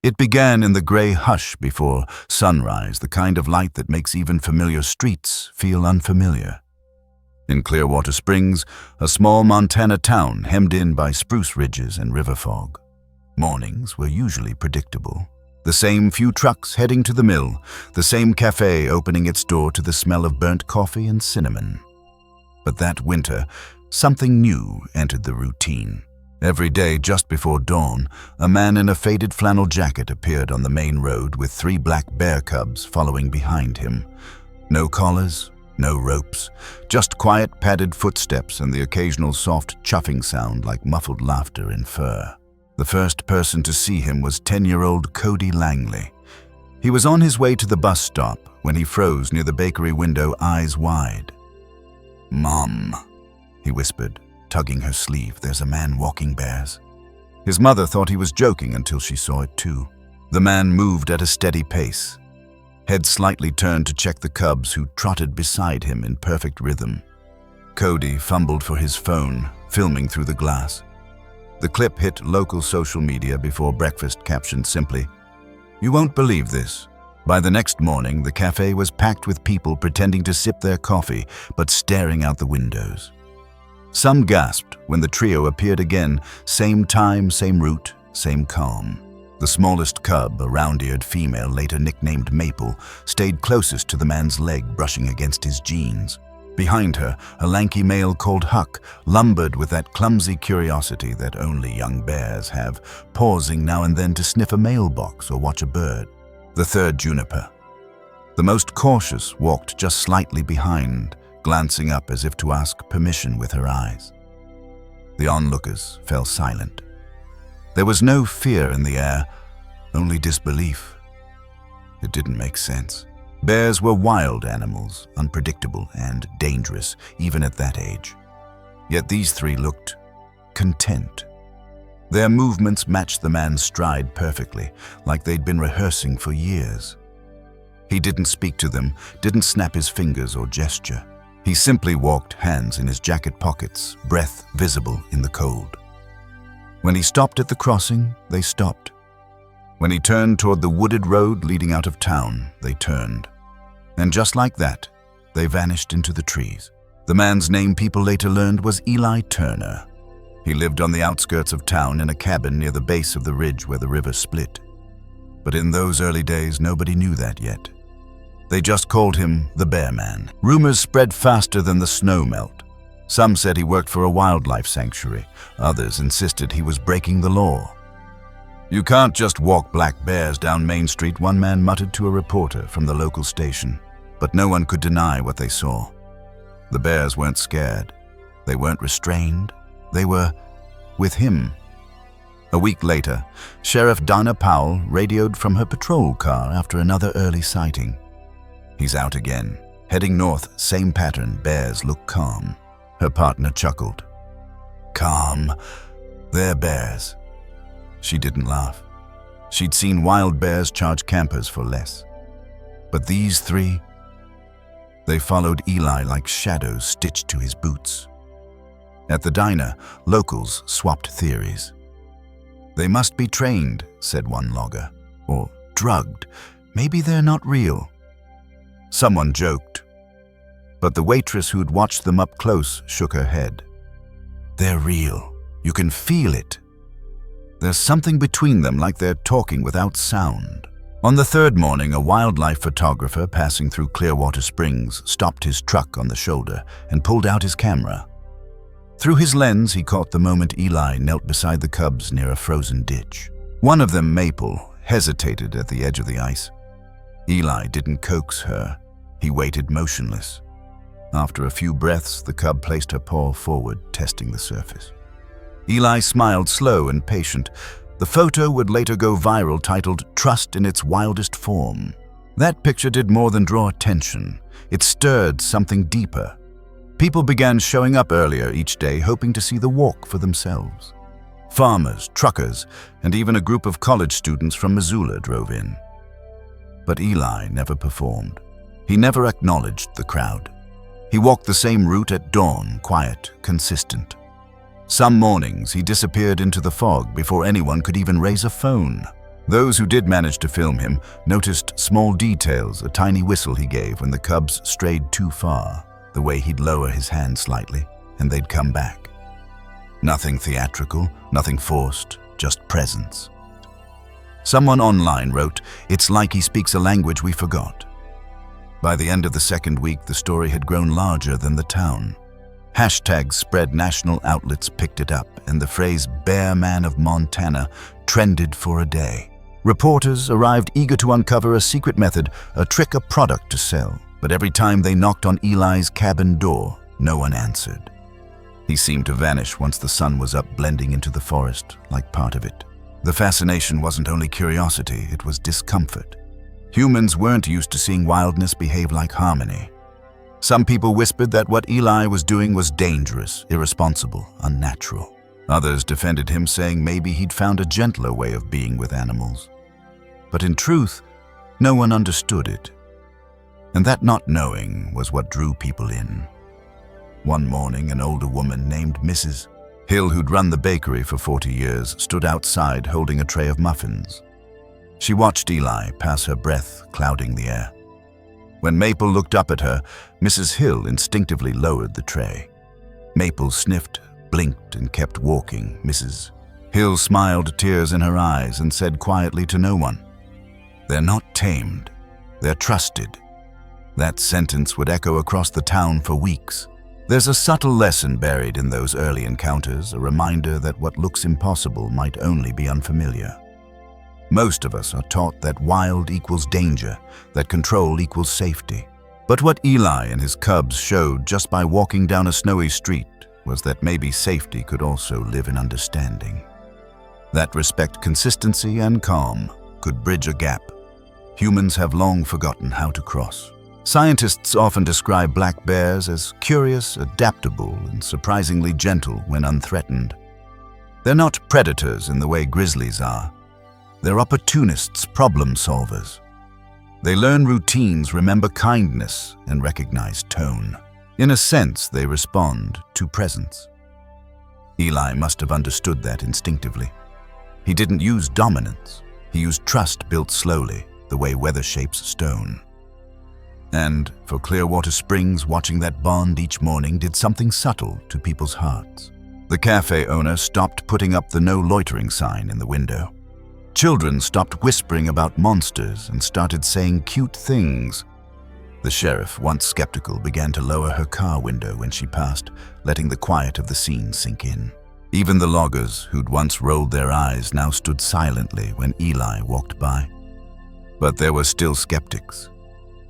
It began in the gray hush before sunrise, the kind of light that makes even familiar streets feel unfamiliar. In Clearwater Springs, a small Montana town hemmed in by spruce ridges and river fog. Mornings were usually predictable. The same few trucks heading to the mill, the same cafe opening its door to the smell of burnt coffee and cinnamon. But that winter, something new entered the routine. Every day just before dawn, a man in a faded flannel jacket appeared on the main road with 3 black bear cubs following behind him. No collars, no ropes, just quiet padded footsteps and the occasional soft chuffing sound like muffled laughter in fur. The first person to see him was 10-year-old Cody Langley. He was on his way to the bus stop when he froze near the bakery window, eyes wide. "Mom," he whispered, tugging her sleeve. "There's a man walking bears." His mother thought he was joking until she saw it too. The man moved at a steady pace, head slightly turned to check the cubs who trotted beside him in perfect rhythm. Cody fumbled for his phone, filming through the glass. The clip hit local social media before breakfast, captioned simply, "You won't believe this." By the next morning, the cafe was packed with people pretending to sip their coffee, but staring out the windows. Some gasped when the trio appeared again, same time, same route, same calm. The smallest cub, a round-eared female later nicknamed Maple, stayed closest to the man's leg, brushing against his jeans. Behind her, a lanky male called Huck lumbered with that clumsy curiosity that only young bears have, pausing now and then to sniff a mailbox or watch a bird. The third, Juniper, the most cautious, walked just slightly behind, glancing up as if to ask permission with her eyes. The onlookers fell silent. There was no fear in the air, only disbelief. It didn't make sense. Bears were wild animals, unpredictable and dangerous, even at that age. Yet these 3 looked content. Their movements matched the man's stride perfectly, like they'd been rehearsing for years. He didn't speak to them, didn't snap his fingers or gesture. He simply walked, hands in his jacket pockets, breath visible in the cold. When he stopped at the crossing, they stopped. When he turned toward the wooded road leading out of town, they turned. And just like that, they vanished into the trees. The man's name, people later learned, was Eli Turner. He lived on the outskirts of town in a cabin near the base of the ridge where the river split. But in those early days, nobody knew that yet. They just called him the Bear Man. Rumors spread faster than the snow melt. Some said he worked for a wildlife sanctuary. Others insisted he was breaking the law. "You can't just walk black bears down Main Street," one man muttered to a reporter from the local station. But no one could deny what they saw. The bears weren't scared. They weren't restrained. They were with him. A week later, Sheriff Donna Powell radioed from her patrol car after another early sighting. "He's out again. Heading north, same pattern. Bears look calm." Her partner chuckled. "Calm? They're bears." She didn't laugh. She'd seen wild bears charge campers for less. But these 3, they followed Eli like shadows stitched to his boots. At the diner, locals swapped theories. "They must be trained," said one logger. "Or drugged. Maybe they're not real." Someone joked. But the waitress who'd watched them up close shook her head. "They're real. You can feel it. There's something between them, like they're talking without sound." On the 3rd morning, a wildlife photographer passing through Clearwater Springs stopped his truck on the shoulder and pulled out his camera. Through his lens, he caught the moment Eli knelt beside the cubs near a frozen ditch. One of them, Maple, hesitated at the edge of the ice. Eli didn't coax her. He waited motionless. After a few breaths, the cub placed her paw forward, testing the surface. Eli smiled, slow and patient. The photo would later go viral, titled "Trust in its Wildest Form." That picture did more than draw attention. It stirred something deeper. People began showing up earlier each day, hoping to see the walk for themselves. Farmers, truckers, and even a group of college students from Missoula drove in. But Eli never performed. He never acknowledged the crowd. He walked the same route at dawn, quiet, consistent. Some mornings he disappeared into the fog before anyone could even raise a phone. Those who did manage to film him noticed small details, a tiny whistle he gave when the cubs strayed too far, the way he'd lower his hand slightly, and they'd come back. Nothing theatrical, nothing forced, just presence. Someone online wrote, "It's like he speaks a language we forgot." By the end of the second week, the story had grown larger than the town. Hashtags spread, national outlets picked it up, and the phrase "Bear Man of Montana" trended for a day. Reporters arrived eager to uncover a secret method, a trick, a product to sell. But every time they knocked on Eli's cabin door, no one answered. He seemed to vanish once the sun was up, blending into the forest like part of it. The fascination wasn't only curiosity, it was discomfort. Humans weren't used to seeing wildness behave like harmony. Some people whispered that what Eli was doing was dangerous, irresponsible, unnatural. Others defended him, saying maybe he'd found a gentler way of being with animals. But in truth, no one understood it. And that not knowing was what drew people in. One morning, an older woman named Mrs. Hill, who'd run the bakery for 40 years, stood outside holding a tray of muffins. She watched Eli pass, her breath clouding the air. When Maple looked up at her, Mrs. Hill instinctively lowered the tray. Maple sniffed, blinked, and kept walking. Mrs. Hill smiled, tears in her eyes, and said quietly to no one, "They're not tamed, they're trusted." That sentence would echo across the town for weeks. There's a subtle lesson buried in those early encounters, a reminder that what looks impossible might only be unfamiliar. Most of us are taught that wild equals danger, that control equals safety. But what Eli and his cubs showed just by walking down a snowy street was that maybe safety could also live in understanding. That respect, consistency, and calm could bridge a gap humans have long forgotten how to cross. Scientists often describe black bears as curious, adaptable, and surprisingly gentle when unthreatened. They're not predators in the way grizzlies are. They're opportunists, problem solvers. They learn routines, remember kindness, and recognize tone. In a sense, they respond to presence. Eli must have understood that instinctively. He didn't use dominance. He used trust built slowly, the way weather shapes stone. And for Clearwater Springs, watching that bond each morning did something subtle to people's hearts. The cafe owner stopped putting up the no loitering sign in the window. Children stopped whispering about monsters and started saying cute things. The sheriff, once skeptical, began to lower her car window when she passed, letting the quiet of the scene sink in. Even the loggers, who'd once rolled their eyes, now stood silently when Eli walked by. But there were still skeptics.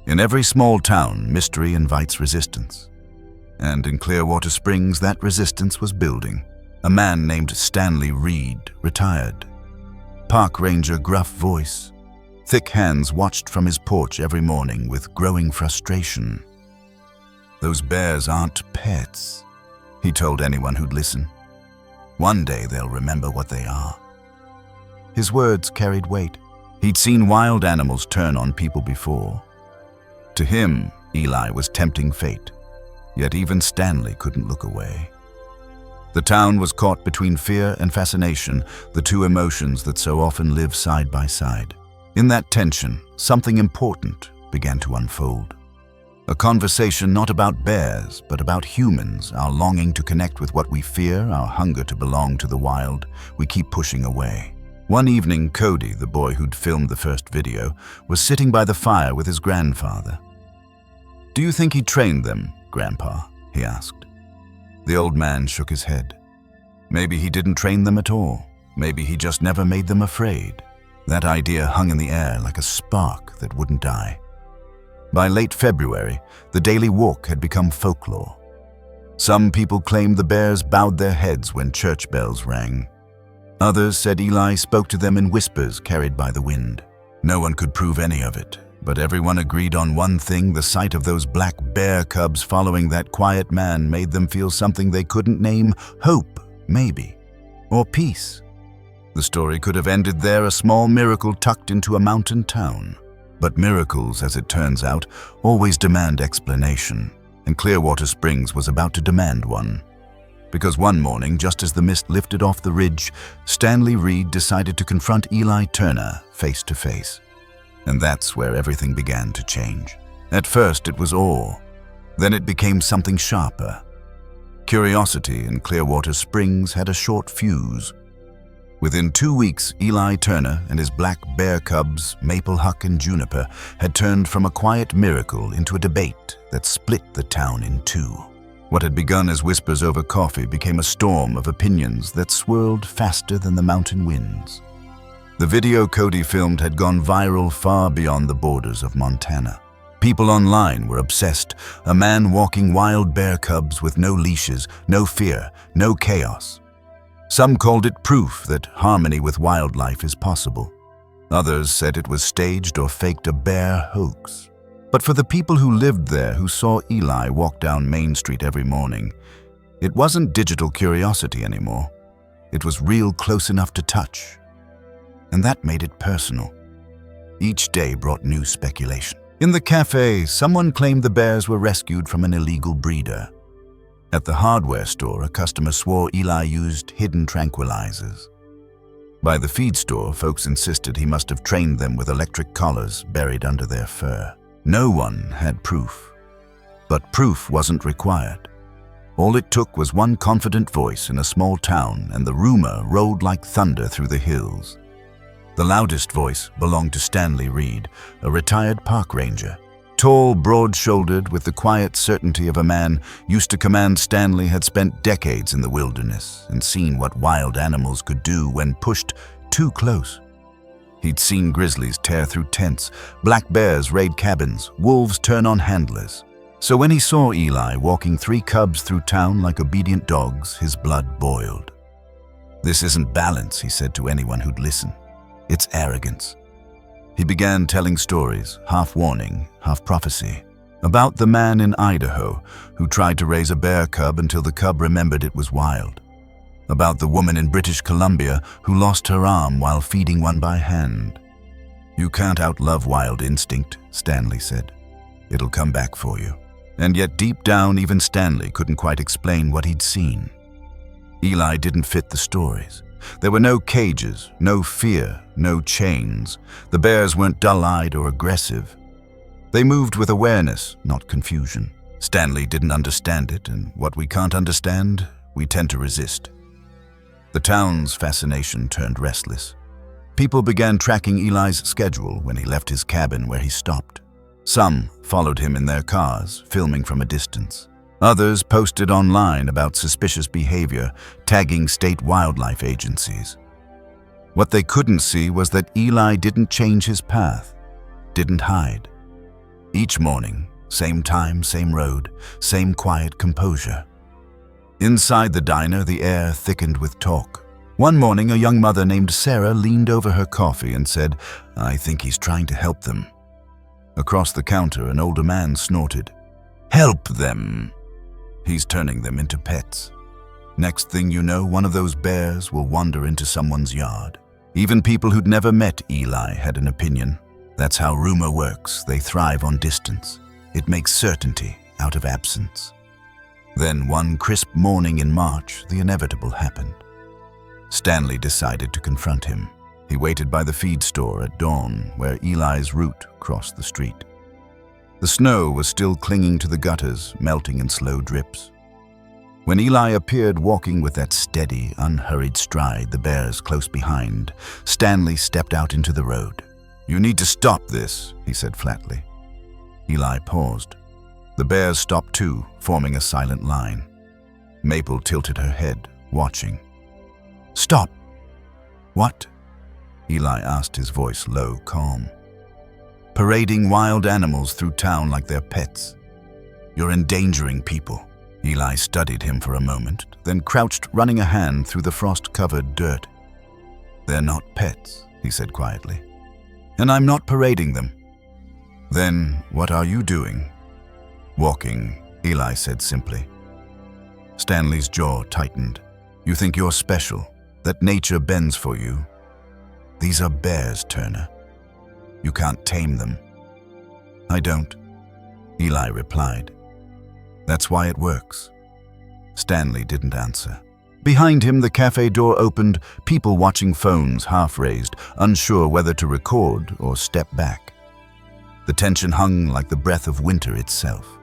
In every small town, mystery invites resistance. And in Clearwater Springs, that resistance was building. A man named Stanley Reed, retired. Park ranger, gruff voice. Thick hands watched from his porch every morning with growing frustration. "Those bears aren't pets," he told anyone who'd listen. "One day they'll remember what they are." His words carried weight. He'd seen wild animals turn on people before. To him, Eli was tempting fate, yet even Stanley couldn't look away. The town was caught between fear and fascination, the two emotions that so often live side by side. In that tension, something important began to unfold. A conversation not about bears, but about humans, our longing to connect with what we fear, our hunger to belong to the wild, we keep pushing away. One evening, Cody, the boy who'd filmed the first video, was sitting by the fire with his grandfather. "Do you think he trained them, Grandpa?" he asked. The old man shook his head. Maybe he didn't train them at all. Maybe he just never made them afraid. That idea hung in the air like a spark that wouldn't die. By late February, the daily walk had become folklore. Some people claimed the bears bowed their heads when church bells rang. Others said Eli spoke to them in whispers carried by the wind. No one could prove any of it, but everyone agreed on one thing: the sight of those black bear cubs following that quiet man made them feel something they couldn't name: hope, maybe, or peace. The story could have ended there, a small miracle tucked into a mountain town. But miracles, as it turns out, always demand explanation, and Clearwater Springs was about to demand one. Because one morning, just as the mist lifted off the ridge, Stanley Reed decided to confront Eli Turner face to face. And that's where everything began to change. At first it was awe, then it became something sharper. Curiosity in Clearwater Springs had a short fuse. Within 2 weeks, Eli Turner and his black bear cubs, Maple, Huck, and Juniper, had turned from a quiet miracle into a debate that split the town in two. What had begun as whispers over coffee became a storm of opinions that swirled faster than the mountain winds. The video Cody filmed had gone viral far beyond the borders of Montana. People online were obsessed, a man walking wild bear cubs with no leashes, no fear, no chaos. Some called it proof that harmony with wildlife is possible. Others said it was staged or faked, a bear hoax. But for the people who lived there, who saw Eli walk down Main Street every morning, it wasn't digital curiosity anymore. It was real, close enough to touch. And that made it personal. Each day brought new speculation. In the cafe, someone claimed the bears were rescued from an illegal breeder. At the hardware store, a customer swore Eli used hidden tranquilizers. By the feed store, folks insisted he must have trained them with electric collars buried under their fur. No one had proof. But proof wasn't required. All it took was one confident voice in a small town, and the rumor rolled like thunder through the hills. The loudest voice belonged to Stanley Reed, a retired park ranger. Tall, broad-shouldered, with the quiet certainty of a man used to command, Stanley had spent decades in the wilderness and seen what wild animals could do when pushed too close. He'd seen grizzlies tear through tents, black bears raid cabins, wolves turn on handlers. So when he saw Eli walking 3 cubs through town like obedient dogs, his blood boiled. "This isn't balance," he said to anyone who'd listen. "It's arrogance." He began telling stories, half warning, half prophecy, about the man in Idaho who tried to raise a bear cub until the cub remembered it was wild. About the woman in British Columbia who lost her arm while feeding one by hand. "You can't outlove wild instinct," Stanley said. "It'll come back for you." And yet deep down, even Stanley couldn't quite explain what he'd seen. Eli didn't fit the stories. There were no cages, no fear, no chains. The bears weren't dull-eyed or aggressive. They moved with awareness, not confusion. Stanley didn't understand it, and what we can't understand, we tend to resist. The town's fascination turned restless. People began tracking Eli's schedule when he left his cabin where he stopped. Some followed him in their cars, filming from a distance. Others posted online about suspicious behavior, tagging state wildlife agencies. What they couldn't see was that Eli didn't change his path, didn't hide. Each morning, same time, same road, same quiet composure. Inside the diner, the air thickened with talk. One morning, a young mother named Sarah leaned over her coffee and said, "I think he's trying to help them." Across the counter, an older man snorted, "Help them! He's turning them into pets." Next thing you know, one of those bears will wander into someone's yard. Even people who'd never met Eli had an opinion. That's how rumor works. They thrive on distance. It makes certainty out of absence. Then one crisp morning in March, the inevitable happened. Stanley decided to confront him. He waited by the feed store at dawn, where Eli's route crossed the street. The snow was still clinging to the gutters, melting in slow drips. When Eli appeared walking with that steady, unhurried stride, the bears close behind, Stanley stepped out into the road. "You need to stop this," he said flatly. Eli paused. The bears stopped too, forming a silent line. Maple tilted her head, watching. "Stop! What?" Eli asked, his voice low, calm. "Parading wild animals through town like they're pets. You're endangering people." Eli studied him for a moment, then crouched, running a hand through the frost-covered dirt. "They're not pets," he said quietly. "And I'm not parading them." "Then what are you doing?" "Walking," Eli said simply. Stanley's jaw tightened. "You think you're special, that nature bends for you? These are bears, Turner. You can't tame them." "I don't," Eli replied. "That's why it works." Stanley didn't answer. Behind him, the cafe door opened, people watching phones half-raised, unsure whether to record or step back. The tension hung like the breath of winter itself.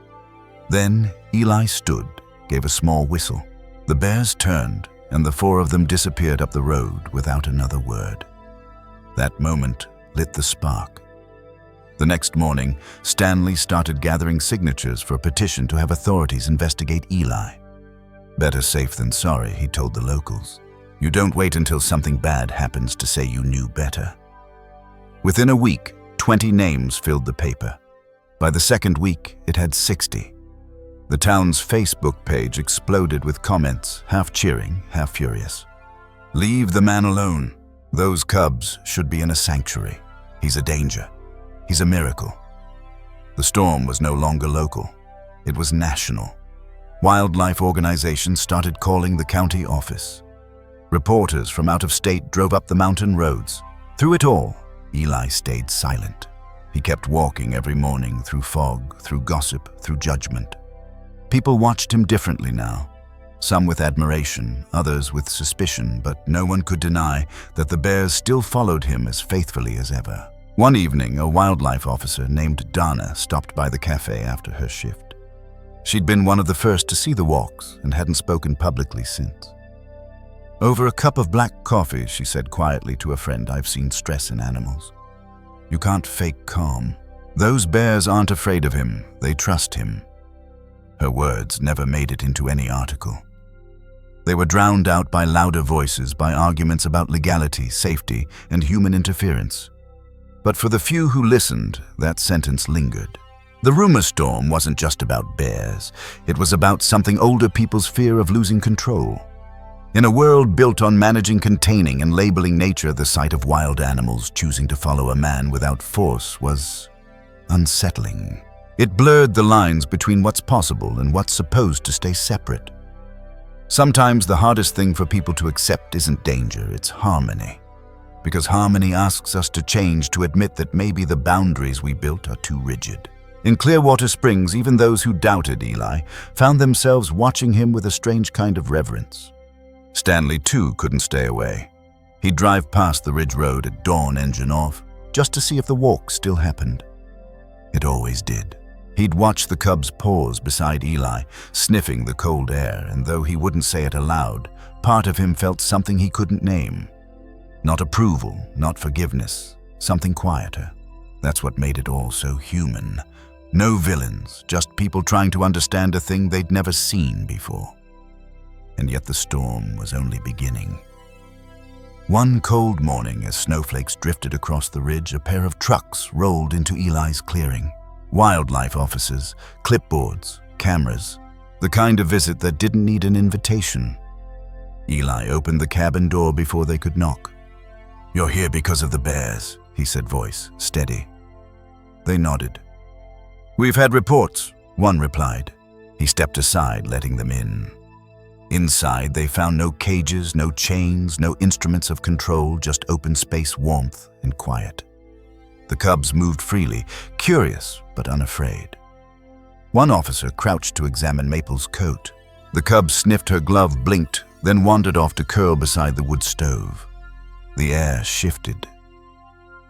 Then Eli stood, gave a small whistle. The bears turned, and the four of them disappeared up the road without another word. That moment lit the spark. The next morning, Stanley started gathering signatures for a petition to have authorities investigate Eli. Better safe than sorry, he told the locals. You don't wait until something bad happens to say you knew better. Within a week, 20 names filled the paper. By the second week, it had 60. The town's Facebook page exploded with comments, half cheering, half furious. Leave the man alone. Those cubs should be in a sanctuary. He's a danger. He's a miracle. The storm was no longer local. It was national. Wildlife organizations started calling the county office. Reporters from out of state drove up the mountain roads. Through it all, Eli stayed silent. He kept walking every morning through fog, through gossip, through judgment. People watched him differently now. Some with admiration, others with suspicion, but no one could deny that the bears still followed him as faithfully as ever. One evening, a wildlife officer named Donna stopped by the cafe after her shift. She'd been one of the first to see the walks and hadn't spoken publicly since. Over a cup of black coffee, she said quietly to a friend, I've seen stress in animals. You can't fake calm. Those bears aren't afraid of him, they trust him. Her words never made it into any article. They were drowned out by louder voices, by arguments about legality, safety, and human interference. But for the few who listened, that sentence lingered. The rumor storm wasn't just about bears. It was about something older people's fear of losing control. In a world built on managing, containing, and labeling nature, the sight of wild animals choosing to follow a man without force was unsettling. It blurred the lines between what's possible and what's supposed to stay separate. Sometimes the hardest thing for people to accept isn't danger, it's harmony. Because harmony asks us to change, to admit that maybe the boundaries we built are too rigid. In Clearwater Springs, even those who doubted Eli found themselves watching him with a strange kind of reverence. Stanley, too, couldn't stay away. He'd drive past the Ridge Road at dawn, engine off, just to see if the walk still happened. It always did. He'd watch the cubs pause beside Eli, sniffing the cold air, and though he wouldn't say it aloud, part of him felt something he couldn't name. Not approval, not forgiveness, something quieter. That's what made it all so human. No villains, just people trying to understand a thing they'd never seen before. And yet the storm was only beginning. One cold morning, as snowflakes drifted across the ridge, a pair of trucks rolled into Eli's clearing. Wildlife officers, clipboards, cameras, the kind of visit that didn't need an invitation. Eli opened the cabin door before they could knock. You're here because of the bears, he said, voice steady. They nodded. We've had reports, one replied. He stepped aside, letting them in. Inside, they found no cages, no chains, no instruments of control, just open space, warmth, and quiet. The cubs moved freely, curious but unafraid. One officer crouched to examine Maple's coat. The cub sniffed her glove, blinked, then wandered off to curl beside the wood stove. The air shifted.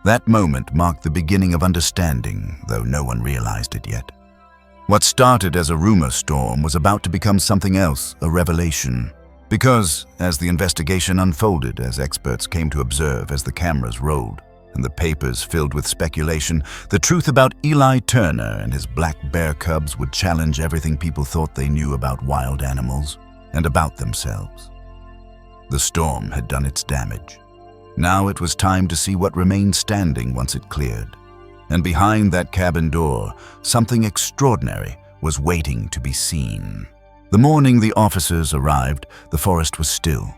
That moment marked the beginning of understanding, though no one realized it yet. What started as a rumor storm was about to become something else, a revelation. Because, as the investigation unfolded, as experts came to observe, as the cameras rolled, and the papers filled with speculation, the truth about Eli Turner and his black bear cubs would challenge everything people thought they knew about wild animals and about themselves. The storm had done its damage. Now it was time to see what remained standing once it cleared. And behind that cabin door, something extraordinary was waiting to be seen. The morning the officers arrived, the forest was still.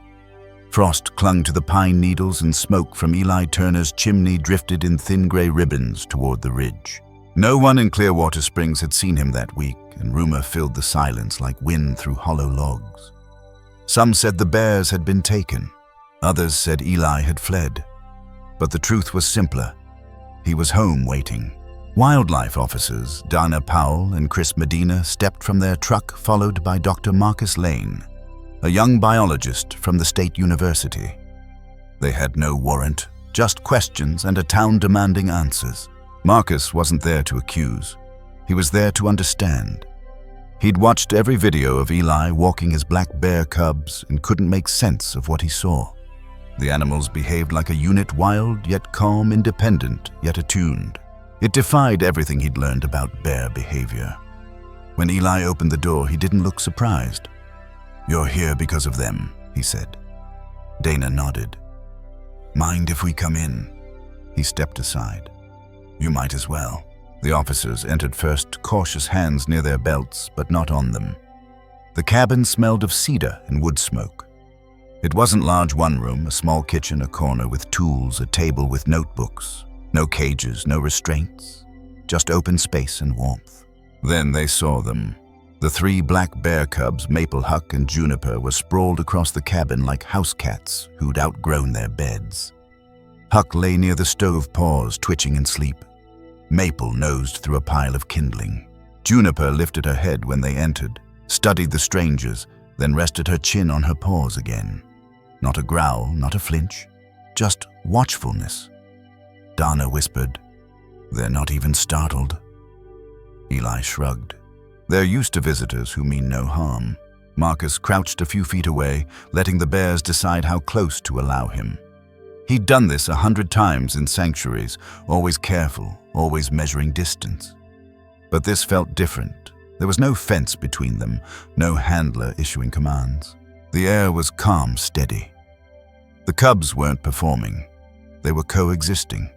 Frost clung to the pine needles and smoke from Eli Turner's chimney drifted in thin gray ribbons toward the ridge. No one in Clearwater Springs had seen him that week, and rumor filled the silence like wind through hollow logs. Some said the bears had been taken. Others said Eli had fled. But the truth was simpler. He was home waiting Wildlife officers Dana Powell and Chris Medina stepped from their truck, followed by Dr. Marcus Lane, a young biologist from the state university. They had no warrant, just questions and a town demanding answers. Marcus wasn't there to accuse. He was there to understand. He'd watched every video of Eli walking his black bear cubs and couldn't make sense of what he saw. The animals behaved like a unit, wild yet calm, independent yet attuned. It defied everything he'd learned about bear behavior. When Eli opened the door, he didn't look surprised. "You're here because of them," he said. Dana nodded. "Mind if we come in?" He stepped aside. "You might as well." The officers entered first, cautious hands near their belts, but not on them. The cabin smelled of cedar and wood smoke. It wasn't large. One room, a small kitchen, a corner with tools, a table with notebooks. No cages, no restraints, just open space and warmth. Then they saw them. The 3 black bear cubs, Maple, Huck, and Juniper, were sprawled across the cabin like house cats who'd outgrown their beds. Huck lay near the stove, paws twitching in sleep. Maple nosed through a pile of kindling. Juniper lifted her head when they entered, studied the strangers, then rested her chin on her paws again. Not a growl, not a flinch, just watchfulness. Dana whispered, "They're not even startled." Eli shrugged. "They're used to visitors who mean no harm." Marcus crouched a few feet away, letting the bears decide how close to allow him. He'd done this 100 times in sanctuaries, always careful, always measuring distance. But this felt different. There was no fence between them, no handler issuing commands. The air was calm, steady. The cubs weren't performing. They were coexisting.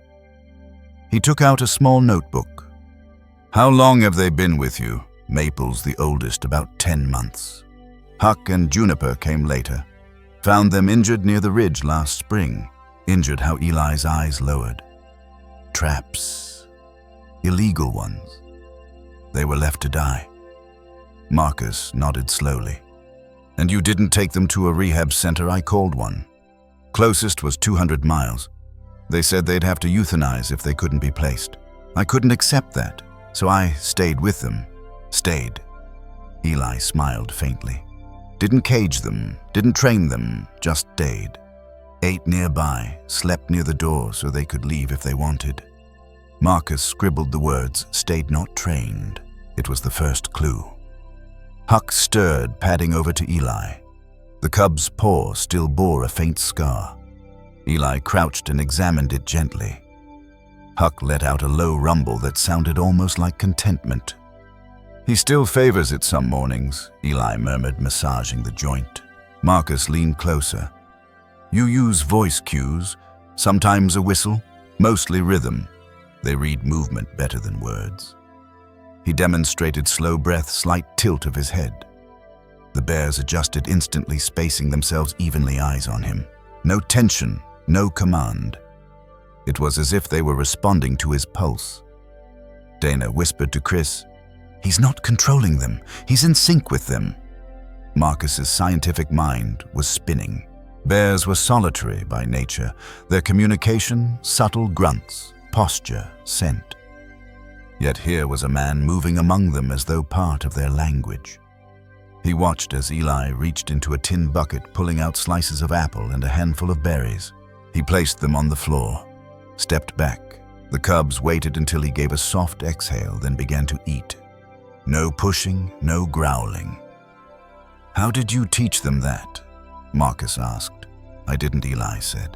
He took out a small notebook. "How long have they been with you?" Maple's the oldest, about 10 months. Huck and Juniper came later. Found them injured near the ridge last spring. Injured how Eli's eyes lowered. Traps. Illegal ones. They were left to die. Marcus nodded slowly. "And you didn't take them to a rehab center? I called one. Closest was 200 miles. They said they'd have to euthanize if they couldn't be placed. I couldn't accept that, so I stayed with them. Stayed." Eli smiled faintly. "Didn't cage them, didn't train them, just stayed. Ate nearby, slept near the door so they could leave if they wanted." Marcus scribbled the words, "stayed not trained." It was the first clue. Huck stirred, padding over to Eli. The cub's paw still bore a faint scar. Eli crouched and examined it gently. Huck let out a low rumble that sounded almost like contentment. "He still favors it some mornings," Eli murmured, massaging the joint. Marcus leaned closer. "You use voice cues, sometimes a whistle, mostly rhythm. They read movement better than words." He demonstrated slow breath, slight tilt of his head. The bears adjusted instantly, spacing themselves evenly, eyes on him. No tension, no command. It was as if they were responding to his pulse. Dana whispered to Chris, "He's not controlling them, he's in sync with them." Marcus's scientific mind was spinning. Bears were solitary by nature, their communication subtle grunts, posture, scent. Yet here was a man moving among them as though part of their language. He watched as Eli reached into a tin bucket, pulling out slices of apple and a handful of berries. He placed them on the floor, stepped back. The cubs waited until he gave a soft exhale, then began to eat. No pushing, no growling. "How did you teach them that?" Marcus asked. "I didn't," Eli said.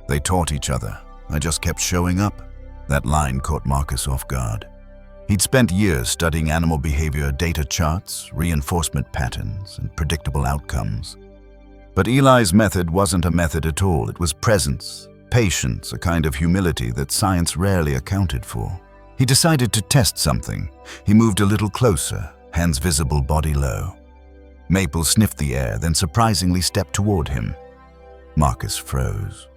"They taught each other. I just kept showing up." That line caught Marcus off guard. He'd spent years studying animal behavior, data charts, reinforcement patterns, and predictable outcomes. But Eli's method wasn't a method at all. It was presence, patience, a kind of humility that science rarely accounted for. He decided to test something. He moved a little closer, hands visible, body low. Maple sniffed the air, then surprisingly stepped toward him. Marcus froze.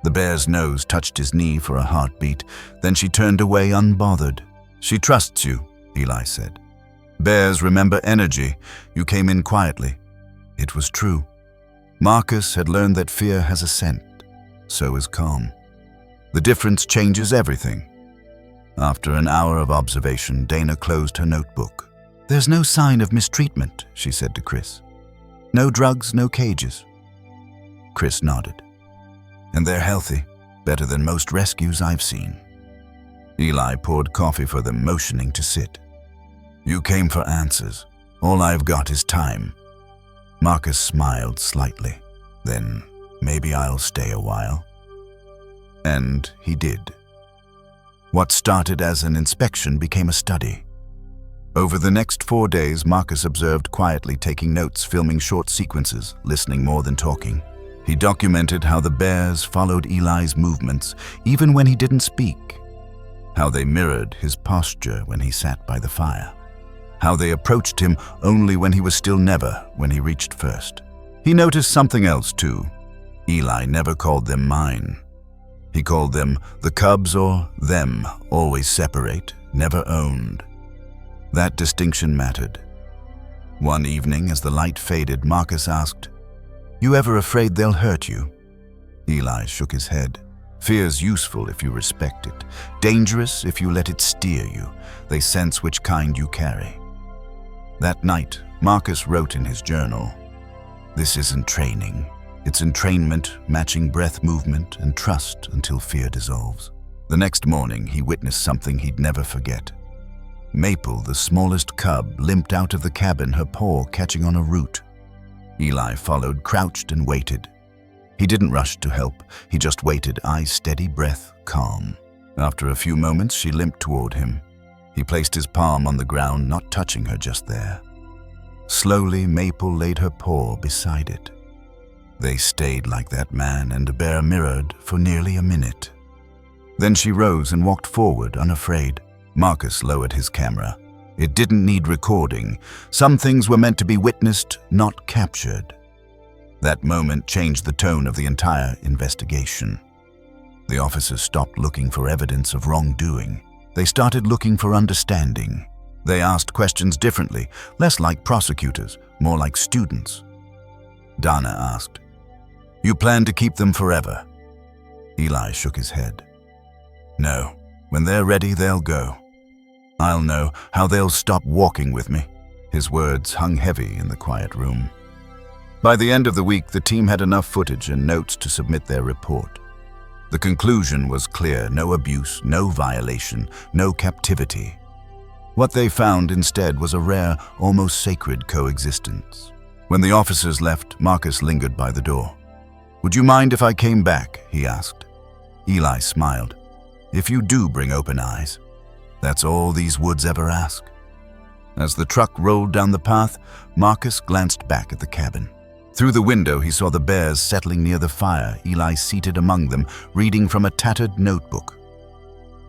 The bear's nose touched his knee for a heartbeat, then she turned away unbothered. "She trusts you," Eli said. "Bears remember energy. You came in quietly." It was true. Marcus had learned that fear has a scent. So is calm. The difference changes everything. After an hour of observation, Dana closed her notebook. "There's no sign of mistreatment," she said to Chris. "No drugs, no cages." Chris nodded. "And they're healthy, better than most rescues I've seen." Eli poured coffee for them, motioning to sit. "You came for answers. All I've got is time." Marcus smiled slightly. "Then maybe I'll stay a while." And he did. What started as an inspection became a study. Over the next 4 days, Marcus observed quietly, taking notes, filming short sequences, listening more than talking. He documented how the bears followed Eli's movements, even when he didn't speak. How they mirrored his posture when he sat by the fire. How they approached him only when he was still, never when he reached first. He noticed something else too. Eli never called them mine. He called them the cubs or them, always separate, never owned. That distinction mattered. One evening, as the light faded, Marcus asked, "You ever afraid they'll hurt you?" Eli shook his head. "Fear's useful if you respect it, dangerous if you let it steer you. They sense which kind you carry." That night, Marcus wrote in his journal, "This isn't training. It's entrainment, matching breath movement and trust until fear dissolves." The next morning, he witnessed something he'd never forget. Maple, the smallest cub, limped out of the cabin, her paw catching on a root. Eli followed, crouched and waited. He didn't rush to help. He just waited, eyes steady, breath calm. After a few moments, she limped toward him. He placed his palm on the ground, not touching her just there. Slowly, Maple laid her paw beside it. They stayed like that man and the bear mirrored for nearly a minute. Then she rose and walked forward, unafraid. Marcus lowered his camera. It didn't need recording. Some things were meant to be witnessed, not captured. That moment changed the tone of the entire investigation. The officers stopped looking for evidence of wrongdoing. They started looking for understanding. They asked questions differently, less like prosecutors, more like students. Dana asked, "You plan to keep them forever?" Eli shook his head. "No. When they're ready, they'll go. I'll know how they'll stop walking with me." His words hung heavy in the quiet room. By the end of the week, the team had enough footage and notes to submit their report. The conclusion was clear: no abuse, no violation, no captivity. What they found instead was a rare, almost sacred coexistence. When the officers left, Marcus lingered by the door. "Would you mind if I came back?" he asked. Eli smiled. "If you do bring open eyes. That's all these woods ever ask." As the truck rolled down the path, Marcus glanced back at the cabin. Through the window, he saw the bears settling near the fire, Eli seated among them, reading from a tattered notebook.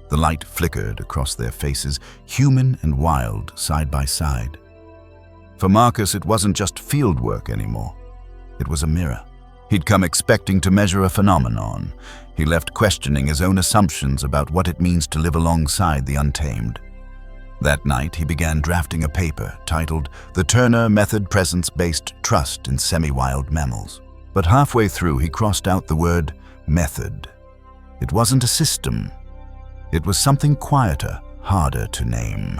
The light flickered across their faces, human and wild, side by side. For Marcus, it wasn't just field work anymore. It was a mirror. He'd come expecting to measure a phenomenon. He left questioning his own assumptions about what it means to live alongside the untamed. That night, he began drafting a paper titled "The Turner Method Presence-Based Trust in Semi-Wild Mammals." But halfway through, he crossed out the word method. It wasn't a system. It was something quieter, harder to name.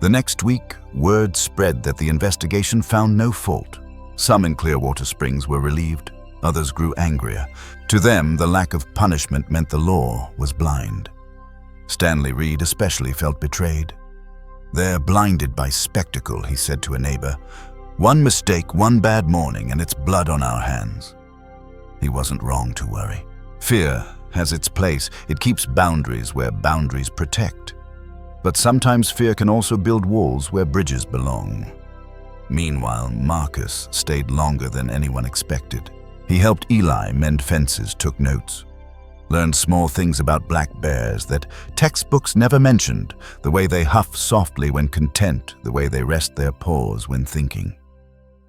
The next week, word spread that the investigation found no fault. Some in Clearwater Springs were relieved, others grew angrier. To them, the lack of punishment meant the law was blind. Stanley Reed especially felt betrayed. "They're blinded by spectacle," he said to a neighbor. "One mistake, one bad morning, and it's blood on our hands." He wasn't wrong to worry. Fear has its place. It keeps boundaries where boundaries protect. But sometimes fear can also build walls where bridges belong. Meanwhile, Marcus stayed longer than anyone expected. He helped Eli mend fences, took notes, learned small things about black bears that textbooks never mentioned, the way they huff softly when content, the way they rest their paws when thinking.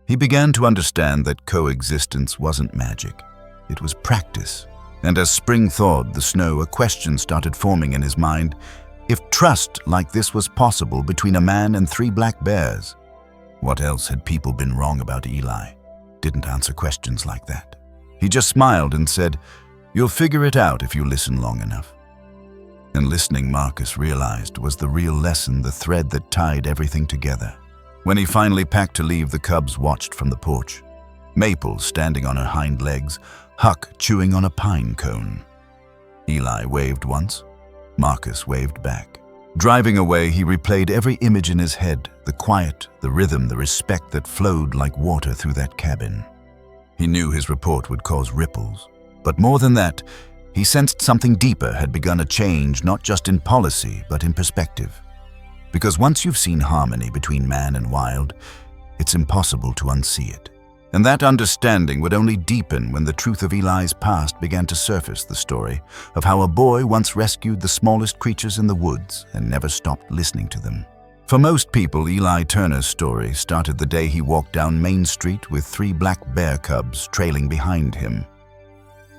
He began to understand that coexistence wasn't magic. It was practice. And as spring thawed the snow, a question started forming in his mind. If trust like this was possible between a man and 3 black bears, what else had people been wrong about Eli? Didn't answer questions like that. He just smiled and said, "You'll figure it out if you listen long enough." And listening, Marcus realized, was the real lesson, the thread that tied everything together. When he finally packed to leave, the cubs watched from the porch. Maple standing on her hind legs, Huck chewing on a pine cone. Eli waved once. Marcus waved back. Driving away, he replayed every image in his head, the quiet, the rhythm, the respect that flowed like water through that cabin. He knew his report would cause ripples. But more than that, he sensed something deeper had begun a change, not just in policy, but in perspective. Because once you've seen harmony between man and wild, it's impossible to unsee it. And that understanding would only deepen when the truth of Eli's past began to surface, the story of how a boy once rescued the smallest creatures in the woods and never stopped listening to them. For most people, Eli Turner's story started the day he walked down Main Street with 3 black bear cubs trailing behind him.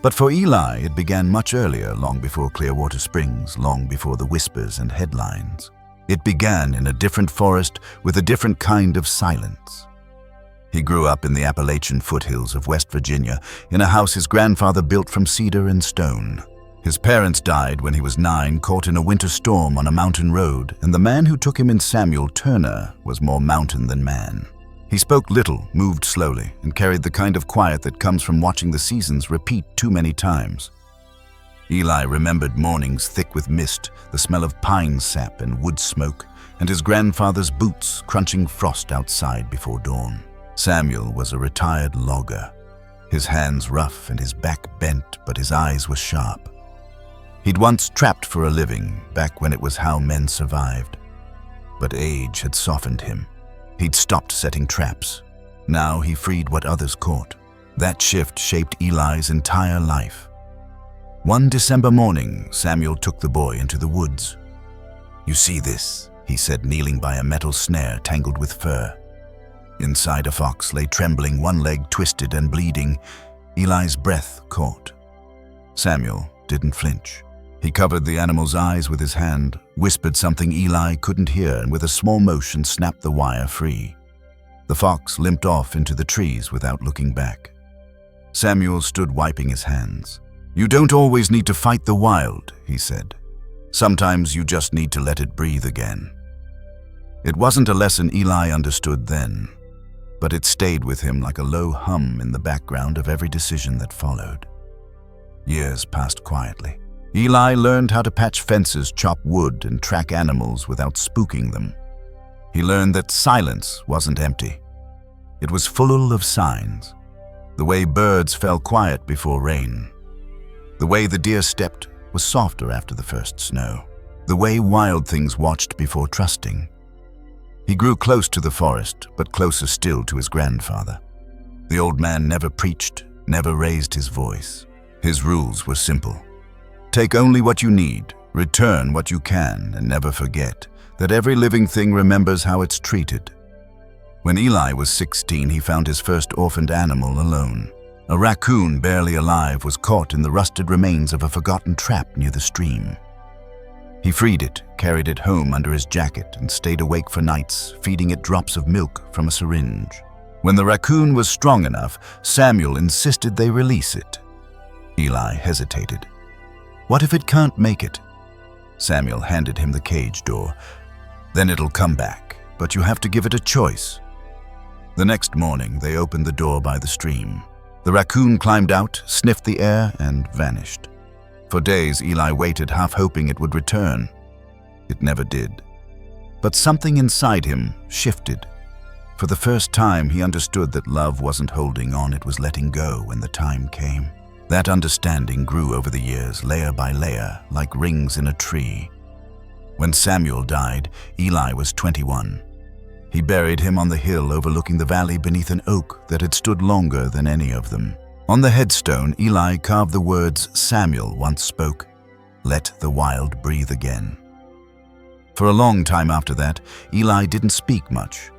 But for Eli, it began much earlier, long before Clearwater Springs, long before the whispers and headlines. It began in a different forest with a different kind of silence. He grew up in the Appalachian foothills of West Virginia in a house his grandfather built from cedar and stone. His parents died when he was 9, caught in a winter storm on a mountain road, and the man who took him in, Samuel Turner, was more mountain than man. He spoke little, moved slowly, and carried the kind of quiet that comes from watching the seasons repeat too many times. Eli remembered mornings thick with mist, the smell of pine sap and wood smoke, and his grandfather's boots crunching frost outside before dawn. Samuel was a retired logger, his hands rough and his back bent, but his eyes were sharp. He'd once trapped for a living, back when it was how men survived. But age had softened him. He'd stopped setting traps. Now he freed what others caught. That shift shaped Eli's entire life. One December morning, Samuel took the boy into the woods. "You see this?" he said, kneeling by a metal snare tangled with fur. Inside, a fox lay trembling, one leg twisted and bleeding. Eli's breath caught. Samuel didn't flinch. He covered the animal's eyes with his hand, whispered something Eli couldn't hear, and with a small motion snapped the wire free. The fox limped off into the trees without looking back. Samuel stood wiping his hands. "You don't always need to fight the wild," he said. "Sometimes you just need to let it breathe again." It wasn't a lesson Eli understood then, but it stayed with him like a low hum in the background of every decision that followed. Years passed quietly. Eli learned how to patch fences, chop wood, and track animals without spooking them. He learned that silence wasn't empty. It was full of signs. The way birds fell quiet before rain. The way the deer stepped was softer after the first snow. The way wild things watched before trusting. He grew close to the forest, but closer still to his grandfather. The old man never preached, never raised his voice. His rules were simple. Take only what you need, return what you can, and never forget that every living thing remembers how it's treated. When Eli was 16, he found his first orphaned animal alone. A raccoon barely alive was caught in the rusted remains of a forgotten trap near the stream. He freed it, carried it home under his jacket, and stayed awake for nights, feeding it drops of milk from a syringe. When the raccoon was strong enough, Samuel insisted they release it. Eli hesitated. "What if it can't make it?" Samuel handed him the cage door. "Then it'll come back, but you have to give it a choice." The next morning, they opened the door by the stream. The raccoon climbed out, sniffed the air, and vanished. For days, Eli waited, half hoping it would return. It never did. But something inside him shifted. For the first time, he understood that love wasn't holding on, it was letting go when the time came. That understanding grew over the years, layer by layer, like rings in a tree. When Samuel died, Eli was 21. He buried him on the hill overlooking the valley beneath an oak that had stood longer than any of them. On the headstone, Eli carved the words Samuel once spoke, "Let the wild breathe again." For a long time after that, Eli didn't speak much.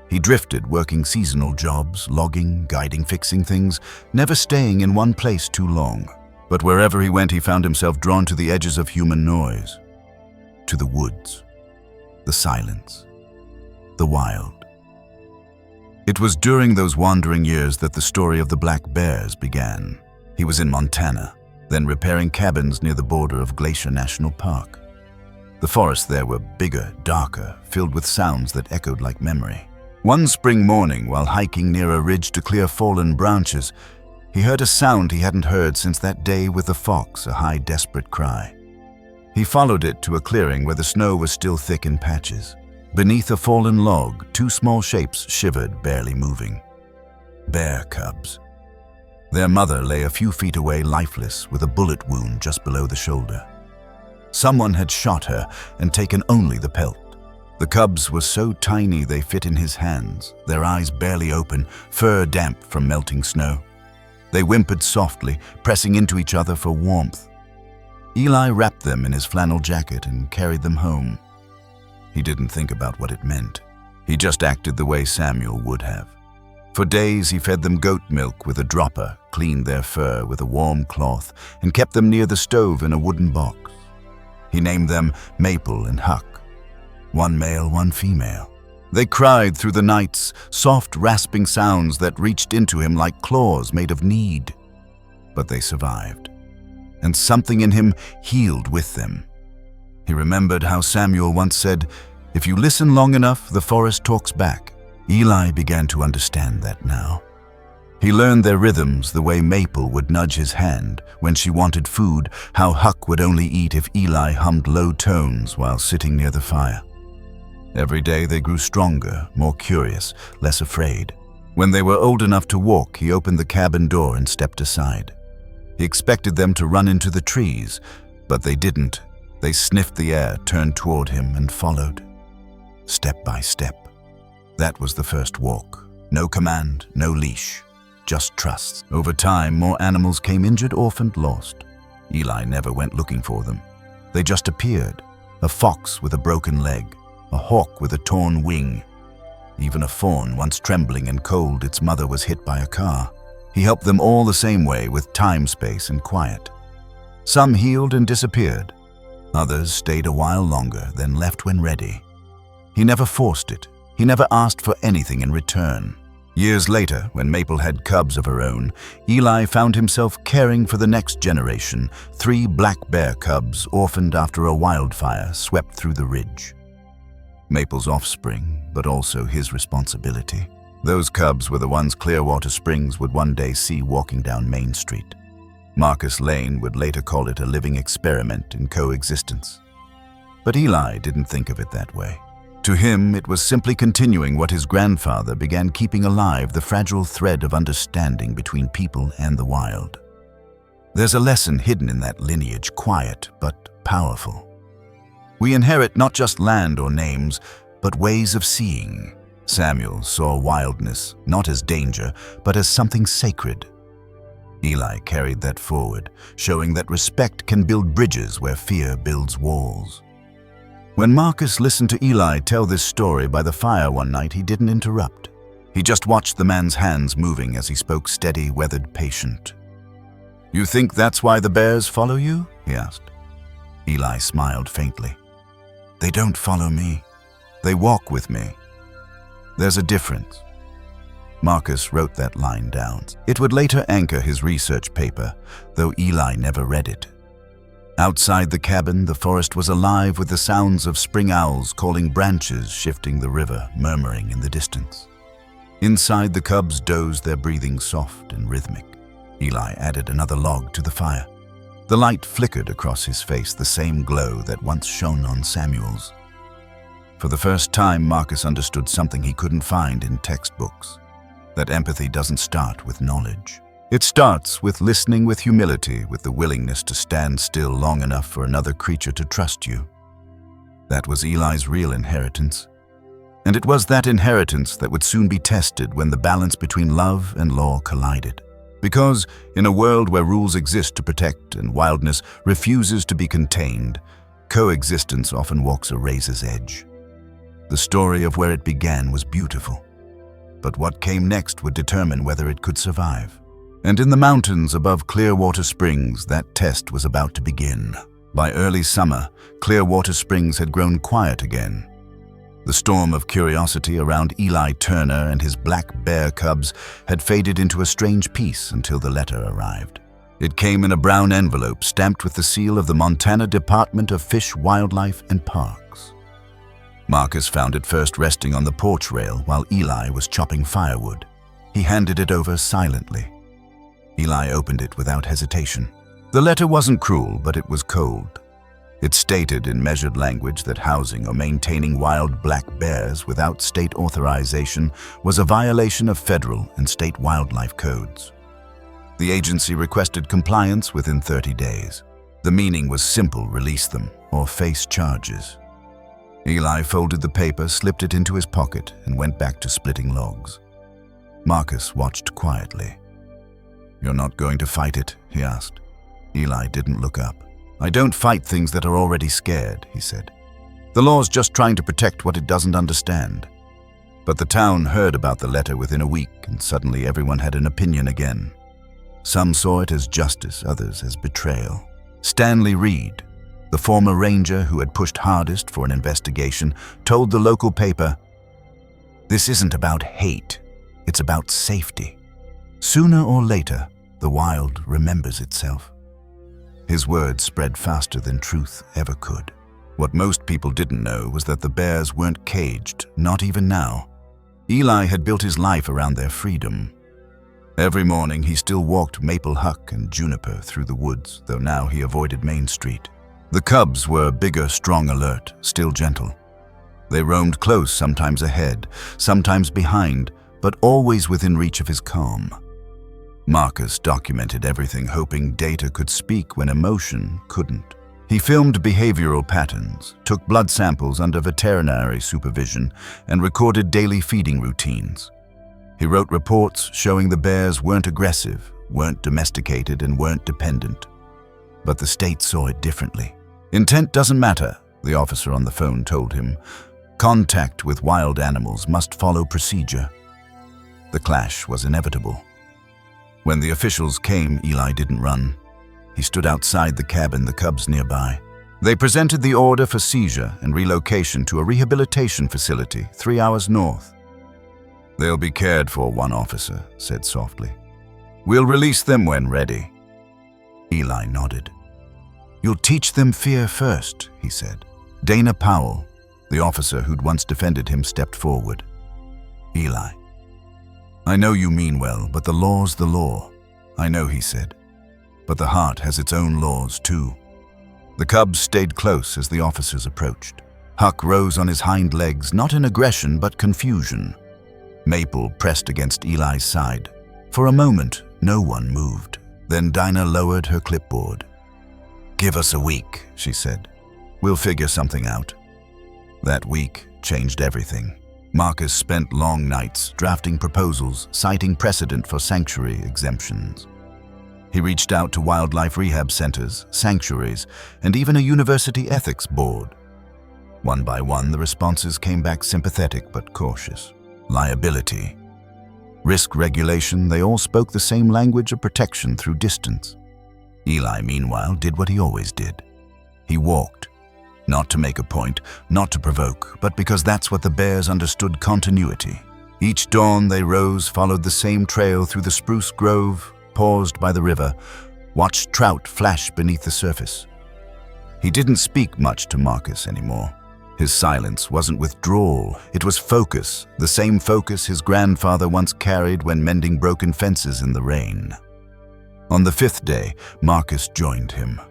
He drifted, working seasonal jobs, logging, guiding, fixing things, never staying in one place too long. But wherever he went, he found himself drawn to the edges of human noise, to the woods, the silence, the wild. It was during those wandering years that the story of the black bears began. He was in Montana, then repairing cabins near the border of Glacier National Park. The forests there were bigger, darker, filled with sounds that echoed like memory. One spring morning, while hiking near a ridge to clear fallen branches, he heard a sound he hadn't heard since that day with the fox, a high, desperate cry. He followed it to a clearing where the snow was still thick in patches. Beneath a fallen log, two small shapes shivered, barely moving. Bear cubs. Their mother lay a few feet away, lifeless, with a bullet wound just below the shoulder. Someone had shot her and taken only the pelt. The cubs were so tiny they fit in his hands, their eyes barely open, fur damp from melting snow. They whimpered softly, pressing into each other for warmth. Eli wrapped them in his flannel jacket and carried them home. He didn't think about what it meant. He just acted the way Samuel would have. For days he fed them goat milk with a dropper, cleaned their fur with a warm cloth, and kept them near the stove in a wooden box. He named them Maple and Huck. One male, one female. They cried through the nights, soft rasping sounds that reached into him like claws made of need. But they survived, and something in him healed with them. He remembered how Samuel once said, "If you listen long enough, the forest talks back." Eli began to understand that now. He learned their rhythms, the way Maple would nudge his hand when she wanted food, how Huck would only eat if Eli hummed low tones while sitting near the fire. Every day they grew stronger, more curious, less afraid. When they were old enough to walk, he opened the cabin door and stepped aside. He expected them to run into the trees, but they didn't. They sniffed the air, turned toward him, and followed, step by step. That was the first walk. No command, no leash, just trust. Over time, more animals came injured, orphaned, lost. Eli never went looking for them. They just appeared. A fox with a broken leg, a hawk with a torn wing. Even a fawn, once trembling and cold, its mother was hit by a car. He helped them all the same way, with time, space, and quiet. Some healed and disappeared. Others stayed a while longer, then left when ready. He never forced it. He never asked for anything in return. Years later, when Maple had cubs of her own, Eli found himself caring for the next generation, 3 black bear cubs orphaned after a wildfire swept through the ridge. Maple's offspring, but also his responsibility. Those cubs were the ones Clearwater Springs would one day see walking down Main Street. Marcus Lane would later call it a living experiment in coexistence. But Eli didn't think of it that way. To him, it was simply continuing what his grandfather began, keeping alive the fragile thread of understanding between people and the wild. There's a lesson hidden in that lineage, quiet but powerful. We inherit not just land or names, but ways of seeing. Samuel saw wildness not as danger, but as something sacred. Eli carried that forward, showing that respect can build bridges where fear builds walls. When Marcus listened to Eli tell this story by the fire one night, he didn't interrupt. He just watched the man's hands moving as he spoke, steady, weathered, patient. "You think that's why the bears follow you?" he asked. Eli smiled faintly. "They don't follow me. They walk with me. There's a difference." Marcus wrote that line down. It would later anchor his research paper, though Eli never read it. Outside the cabin, the forest was alive with the sounds of spring owls calling, branches shifting the river, murmuring in the distance. Inside, the cubs dozed, their breathing soft and rhythmic. Eli added another log to the fire. The light flickered across his face, the same glow that once shone on Samuel's. For the first time, Marcus understood something he couldn't find in textbooks, that empathy doesn't start with knowledge. It starts with listening with humility, with the willingness to stand still long enough for another creature to trust you. That was Eli's real inheritance. And it was that inheritance that would soon be tested when the balance between love and law collided. Because in a world where rules exist to protect and wildness refuses to be contained, coexistence often walks a razor's edge. The story of where it began was beautiful, but what came next would determine whether it could survive. And in the mountains above Clearwater Springs, that test was about to begin. By early summer, Clearwater Springs had grown quiet again. The storm of curiosity around Eli Turner and his black bear cubs had faded into a strange peace until the letter arrived. It came in a brown envelope stamped with the seal of the Montana Department of Fish, Wildlife, and Parks. Marcus found it first resting on the porch rail while Eli was chopping firewood. He handed it over silently. Eli opened it without hesitation. The letter wasn't cruel, but it was cold. It stated in measured language that housing or maintaining wild black bears without state authorization was a violation of federal and state wildlife codes. The agency requested compliance within 30 days. The meaning was simple: release them or face charges. Eli folded the paper, slipped it into his pocket, and went back to splitting logs. Marcus watched quietly. "You're not going to fight it?" he asked. Eli didn't look up. "I don't fight things that are already scared," he said. "The law's just trying to protect what it doesn't understand." But the town heard about the letter within a week, and suddenly everyone had an opinion again. Some saw it as justice, others as betrayal. Stanley Reed, the former ranger who had pushed hardest for an investigation, told the local paper, "This isn't about hate, it's about safety. Sooner or later, the wild remembers itself." His words spread faster than truth ever could. What most people didn't know was that the bears weren't caged, not even now. Eli had built his life around their freedom. Every morning he still walked maple huck and juniper through the woods, though now he avoided Main Street. The cubs were bigger, strong, alert, still gentle. They roamed close, sometimes ahead, sometimes behind, but always within reach of his calm. Marcus documented everything, hoping data could speak when emotion couldn't. He filmed behavioral patterns, took blood samples under veterinary supervision, and recorded daily feeding routines. He wrote reports showing the bears weren't aggressive, weren't domesticated, and weren't dependent. But the state saw it differently. "Intent doesn't matter," the officer on the phone told him. "Contact with wild animals must follow procedure." The clash was inevitable. When the officials came, Eli didn't run. He stood outside the cabin, the cubs nearby. They presented the order for seizure and relocation to a rehabilitation facility 3 hours north. "They'll be cared for," one officer said softly. "We'll release them when ready." Eli nodded. "You'll teach them fear first," he said. Dana Powell, the officer who'd once defended him, stepped forward. "Eli, I know you mean well, but the law's the law." "I know," he said, "but the heart has its own laws too." The cubs stayed close as the officers approached. Huck rose on his hind legs, not in aggression but confusion. Maple pressed against Eli's side. For a moment, no one moved. Then Dinah lowered her clipboard. "Give us a week," she said. "We'll figure something out." That week changed everything. Marcus spent long nights drafting proposals, citing precedent for sanctuary exemptions. He reached out to wildlife rehab centers, sanctuaries, and even a university ethics board. One by one, the responses came back sympathetic but cautious. Liability, risk regulation, they all spoke the same language of protection through distance. Eli, meanwhile, did what he always did. He walked. Not to make a point, not to provoke, but because that's what the bears understood: continuity. Each dawn they rose, followed the same trail through the spruce grove, paused by the river, watched trout flash beneath the surface. He didn't speak much to Marcus anymore. His silence wasn't withdrawal, it was focus, the same focus his grandfather once carried when mending broken fences in the rain. On the 5th day, Marcus joined him.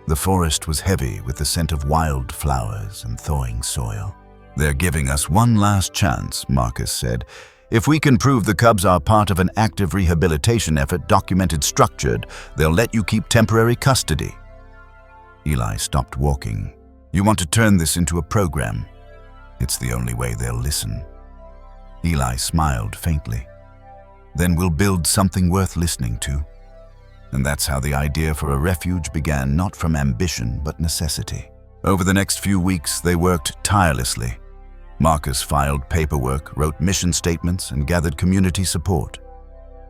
The forest was heavy with the scent of wild flowers and thawing soil. "They're giving us one last chance," Marcus said. "If we can prove the cubs are part of an active rehabilitation effort, documented, structured, they'll let you keep temporary custody." Eli stopped walking. "You want to turn this into a program? It's the only way they'll listen." Eli smiled faintly. "Then we'll build something worth listening to." And that's how the idea for a refuge began, not from ambition, but necessity. Over the next few weeks, they worked tirelessly. Marcus filed paperwork, wrote mission statements, and gathered community support.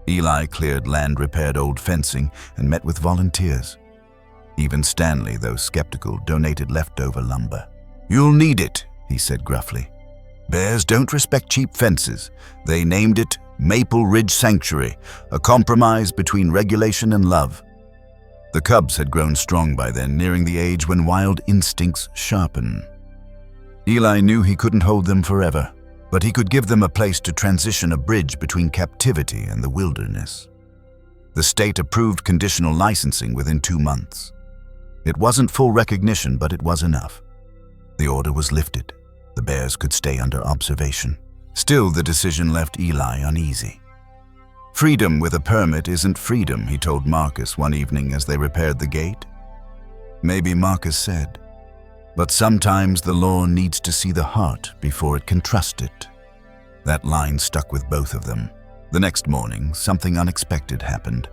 Eli cleared land, repaired old fencing, and met with volunteers. Even Stanley, though skeptical, donated leftover lumber. "You'll need it," he said gruffly. "Bears don't respect cheap fences. They named it Maple Ridge Sanctuary, a compromise between regulation and love." The cubs had grown strong by then, nearing the age when wild instincts sharpen. Eli knew he couldn't hold them forever, but he could give them a place to transition, a bridge between captivity and the wilderness. The state approved conditional licensing within 2 months. It wasn't full recognition, but it was enough. The order was lifted. The bears could stay under observation. Still, the decision left Eli uneasy. Freedom with a permit isn't freedom, he told Marcus one evening as they repaired the gate. Maybe Marcus said, but sometimes the law needs to see the heart before it can trust it. That line stuck with both of them. The next morning, something unexpected happened.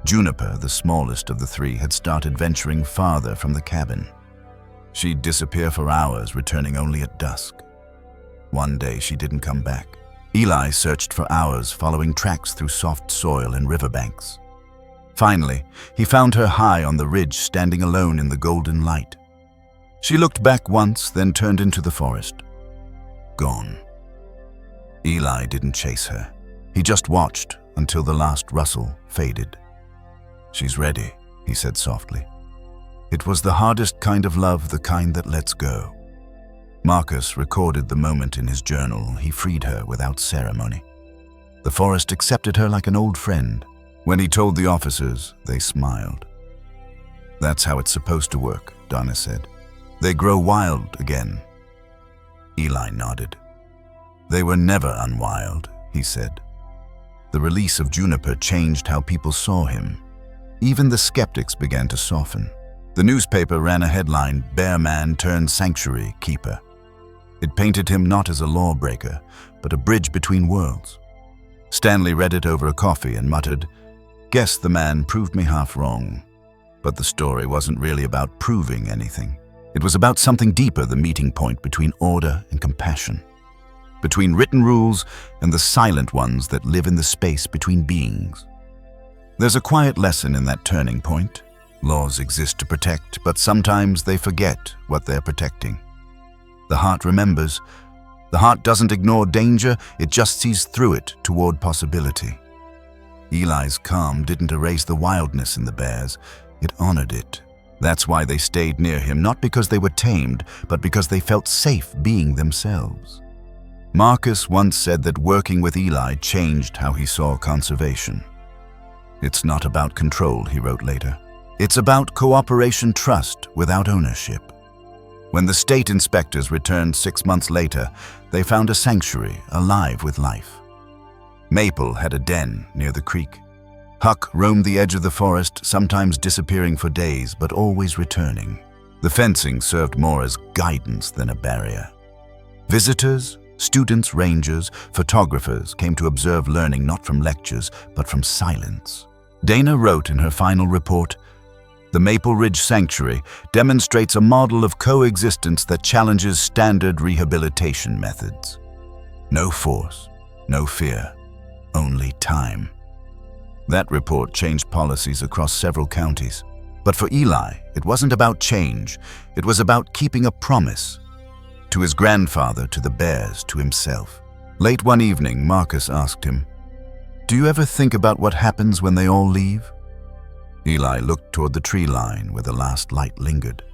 Juniper, the smallest of the three, had started venturing farther from the cabin. She'd disappear for hours, returning only at dusk. One day, she didn't come back. Eli searched for hours, following tracks through soft soil and riverbanks. Finally, he found her high on the ridge, standing alone in the golden light. She looked back once, then turned into the forest. Gone. Eli didn't chase her. He just watched until the last rustle faded. "She's ready," he said softly. It was the hardest kind of love, the kind that lets go. Marcus recorded the moment in his journal. He freed her without ceremony. The forest accepted her like an old friend. When he told the officers, they smiled. "That's how it's supposed to work," Donna said. "They grow wild again." Eli nodded. "They were never unwild," he said. The release of Juniper changed how people saw him. Even the skeptics began to soften. The newspaper ran a headline, "Bear Man turned sanctuary keeper." It painted him not as a lawbreaker, but a bridge between worlds. Stanley read it over a coffee and muttered, "Guess the man proved me half wrong." But the story wasn't really about proving anything. It was about something deeper, the meeting point between order and compassion, between written rules and the silent ones that live in the space between beings. There's a quiet lesson in that turning point. Laws exist to protect, but sometimes they forget what they're protecting. The heart remembers. The heart doesn't ignore danger, it just sees through it toward possibility. Eli's calm didn't erase the wildness in the bears, it honored it. That's why they stayed near him, not because they were tamed, but because they felt safe being themselves. Marcus once said that working with Eli changed how he saw conservation. "It's not about control," he wrote later. "It's about cooperation, trust without ownership." When the state inspectors returned 6 months later, they found a sanctuary alive with life. Maple had a den near the creek. Huck roamed the edge of the forest, sometimes disappearing for days, but always returning. The fencing served more as guidance than a barrier. Visitors, students, rangers, photographers came to observe learning not from lectures, but from silence. Dana wrote in her final report, "The Maple Ridge Sanctuary demonstrates a model of coexistence that challenges standard rehabilitation methods. No force, no fear, only time." That report changed policies across several counties. But for Eli, it wasn't about change. It was about keeping a promise. To his grandfather, to the bears, to himself. Late one evening, Marcus asked him, "Do you ever think about what happens when they all leave?" Eli looked toward the tree line where the last light lingered.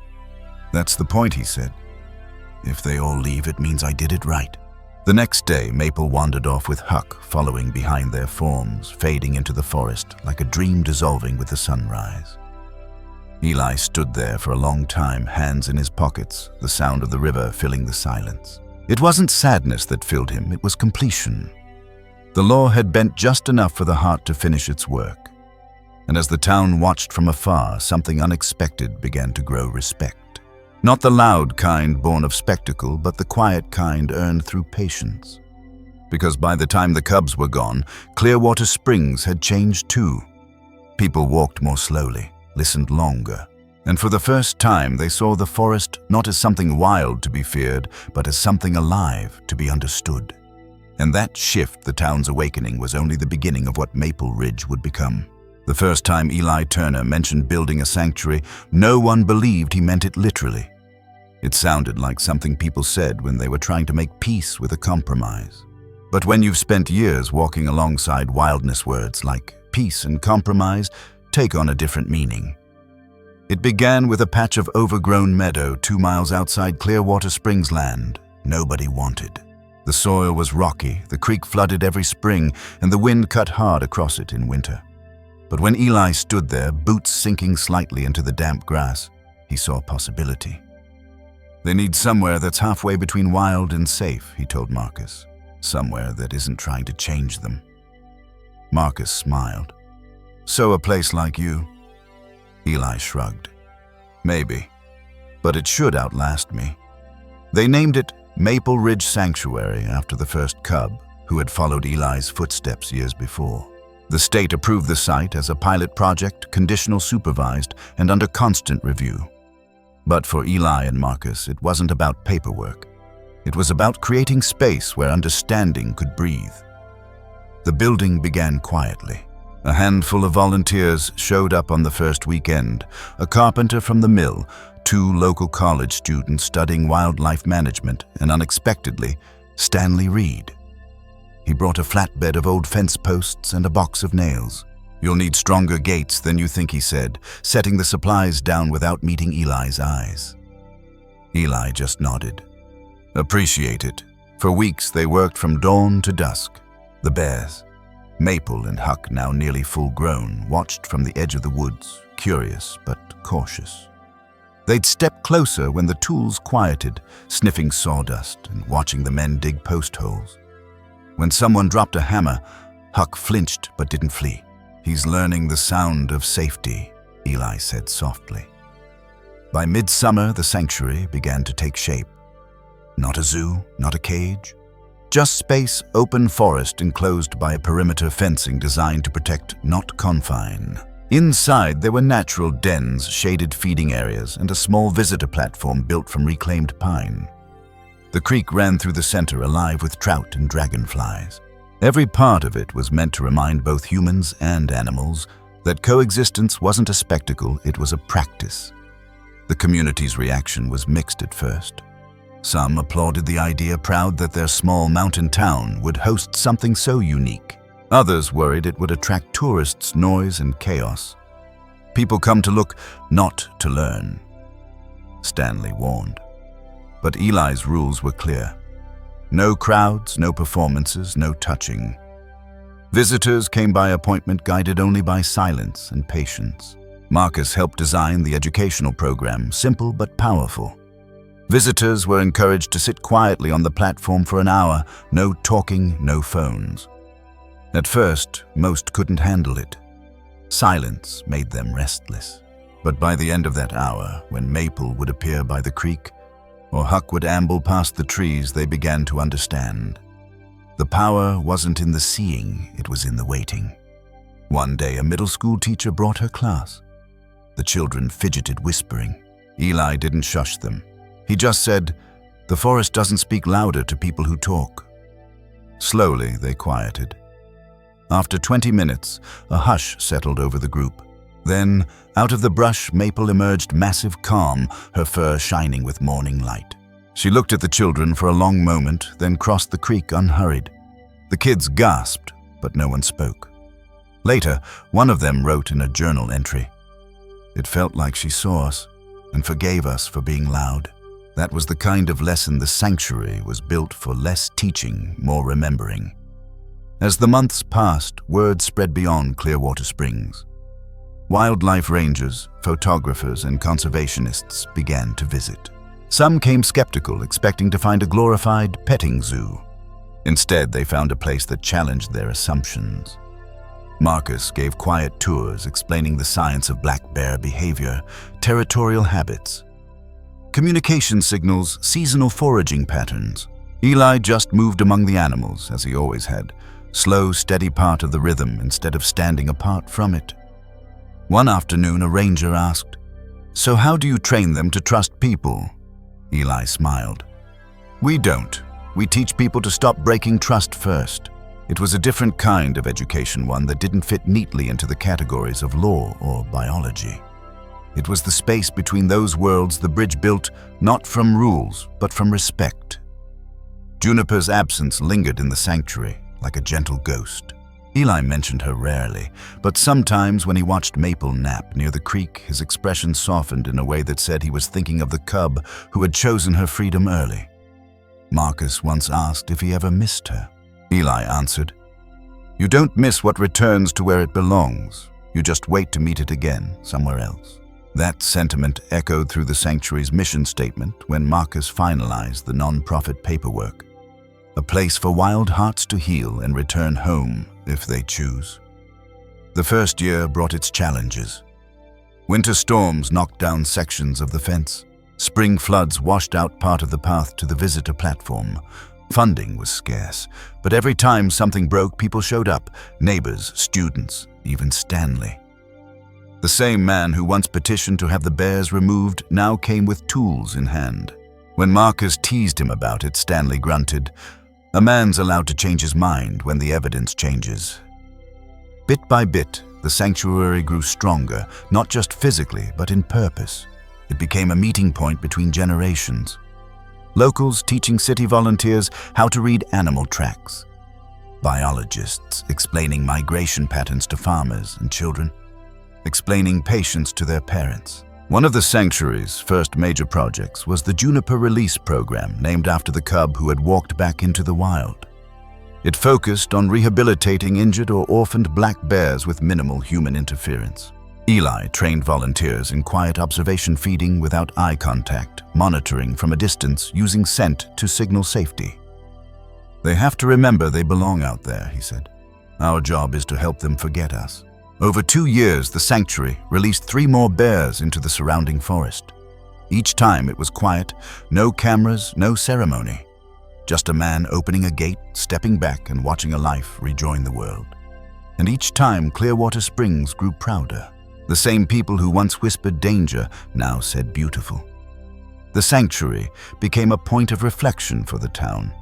"That's the point," he said. "If they all leave, it means I did it right." The next day, Maple wandered off with Huck, following behind their forms, fading into the forest like a dream dissolving with the sunrise. Eli stood there for a long time, hands in his pockets, the sound of the river filling the silence. It wasn't sadness that filled him, it was completion. The law had bent just enough for the heart to finish its work. And as the town watched from afar, something unexpected began to grow respect. Not the loud kind born of spectacle, but the quiet kind earned through patience. Because by the time the cubs were gone, Clearwater Springs had changed too. People walked more slowly, listened longer, and for the first time they saw the forest not as something wild to be feared, but as something alive to be understood. And that shift, the town's awakening, was only the beginning of what Maple Ridge would become. The first time Eli Turner mentioned building a sanctuary, no one believed he meant it literally. It sounded like something people said when they were trying to make peace with a compromise. But when you've spent years walking alongside wildness, words like peace and compromise take on a different meaning. It began with a patch of overgrown meadow 2 miles outside Clearwater Springs land nobody wanted. The soil was rocky, the creek flooded every spring, and the wind cut hard across it in winter. But when Eli stood there, boots sinking slightly into the damp grass, he saw possibility. "They need somewhere that's halfway between wild and safe," he told Marcus. "Somewhere that isn't trying to change them." Marcus smiled. "So a place like you?" Eli shrugged. "Maybe, but it should outlast me." They named it Maple Ridge Sanctuary after the first cub, who had followed Eli's footsteps years before. The state approved the site as a pilot project, conditional supervised, and under constant review. But for Eli and Marcus, it wasn't about paperwork. It was about creating space where understanding could breathe. The building began quietly. A handful of volunteers showed up on the first weekend, a carpenter from the mill, 2 local college students studying wildlife management, and unexpectedly, Stanley Reed. He brought a flatbed of old fence posts and a box of nails. "You'll need stronger gates than you think," he said, setting the supplies down without meeting Eli's eyes. Eli just nodded. "Appreciate it." For weeks they worked from dawn to dusk. The bears, Maple and Huck, now nearly full-grown, watched from the edge of the woods, curious but cautious. They'd step closer when the tools quieted, sniffing sawdust and watching the men dig post holes. When someone dropped a hammer, Huck flinched but didn't flee. "He's learning the sound of safety," Eli said softly. By midsummer, the sanctuary began to take shape. Not a zoo, not a cage. Just space, open forest enclosed by perimeter fencing designed to protect, not confine. Inside, there were natural dens, shaded feeding areas, and a small visitor platform built from reclaimed pine. The creek ran through the center, alive with trout and dragonflies. Every part of it was meant to remind both humans and animals that coexistence wasn't a spectacle, it was a practice. The community's reaction was mixed at first. Some applauded the idea, proud that their small mountain town would host something so unique. Others worried it would attract tourists, noise, and chaos. "People come to look, not to learn," Stanley warned. But Eli's rules were clear. No crowds, no performances, no touching. Visitors came by appointment, guided only by silence and patience. Marcus helped design the educational program, simple but powerful. Visitors were encouraged to sit quietly on the platform for an hour, no talking, no phones. At first, most couldn't handle it. Silence made them restless. But by the end of that hour, when Maple would appear by the creek, or Huck would amble past the trees, they began to understand. The power wasn't in the seeing, it was in the waiting. One day, a middle school teacher brought her class. The children fidgeted, whispering. Eli didn't shush them. He just said, "The forest doesn't speak louder to people who talk." Slowly, they quieted. After 20 minutes, a hush settled over the group. Then, out of the brush, Maple emerged, massive, calm, her fur shining with morning light. She looked at the children for a long moment, then crossed the creek unhurried. The kids gasped, but no one spoke. Later, one of them wrote in a journal entry, "It felt like she saw us and forgave us for being loud." That was the kind of lesson the sanctuary was built for: less teaching, more remembering. As the months passed, word spread beyond Clearwater Springs. Wildlife rangers, photographers, and conservationists began to visit. Some came skeptical, expecting to find a glorified petting zoo. Instead, they found a place that challenged their assumptions. Marcus gave quiet tours explaining the science of black bear behavior, territorial habits, communication signals, seasonal foraging patterns. Eli just moved among the animals, as he always had, slow, steady part of the rhythm instead of standing apart from it. One afternoon, a ranger asked, "So how do you train them to trust people?" Eli smiled. "We don't. We teach people to stop breaking trust first." It was a different kind of education, one that didn't fit neatly into the categories of law or biology. It was the space between those worlds the bridge built, not from rules, but from respect. Juniper's absence lingered in the sanctuary like a gentle ghost. Eli mentioned her rarely, but sometimes when he watched Maple nap near the creek, his expression softened in a way that said he was thinking of the cub who had chosen her freedom early. Marcus once asked if he ever missed her. Eli answered, "You don't miss what returns to where it belongs. You just wait to meet it again, somewhere else." That sentiment echoed through the sanctuary's mission statement when Marcus finalized the non-profit paperwork. A place for wild hearts to heal and return home if they choose. The first year brought its challenges. Winter storms knocked down sections of the fence. Spring floods washed out part of the path to the visitor platform. Funding was scarce, but every time something broke, people showed up. Neighbors, students, even Stanley. The same man who once petitioned to have the bears removed now came with tools in hand. When Marcus teased him about it, Stanley grunted, "A man's allowed to change his mind when the evidence changes." Bit by bit, the sanctuary grew stronger, not just physically, but in purpose. It became a meeting point between generations. Locals teaching city volunteers how to read animal tracks. Biologists explaining migration patterns to farmers and children. Explaining patience to their parents. One of the sanctuary's first major projects was the Juniper Release Program, named after the cub who had walked back into the wild. It focused on rehabilitating injured or orphaned black bears with minimal human interference. Eli trained volunteers in quiet observation feeding without eye contact, monitoring from a distance using scent to signal safety. "They have to remember they belong out there," he said. "Our job is to help them forget us." Over 2 years, the sanctuary released 3 more bears into the surrounding forest. Each time it was quiet, no cameras, no ceremony. Just a man opening a gate, stepping back and watching a life rejoin the world. And each time Clearwater Springs grew prouder. The same people who once whispered danger now said beautiful. The sanctuary became a point of reflection for the town.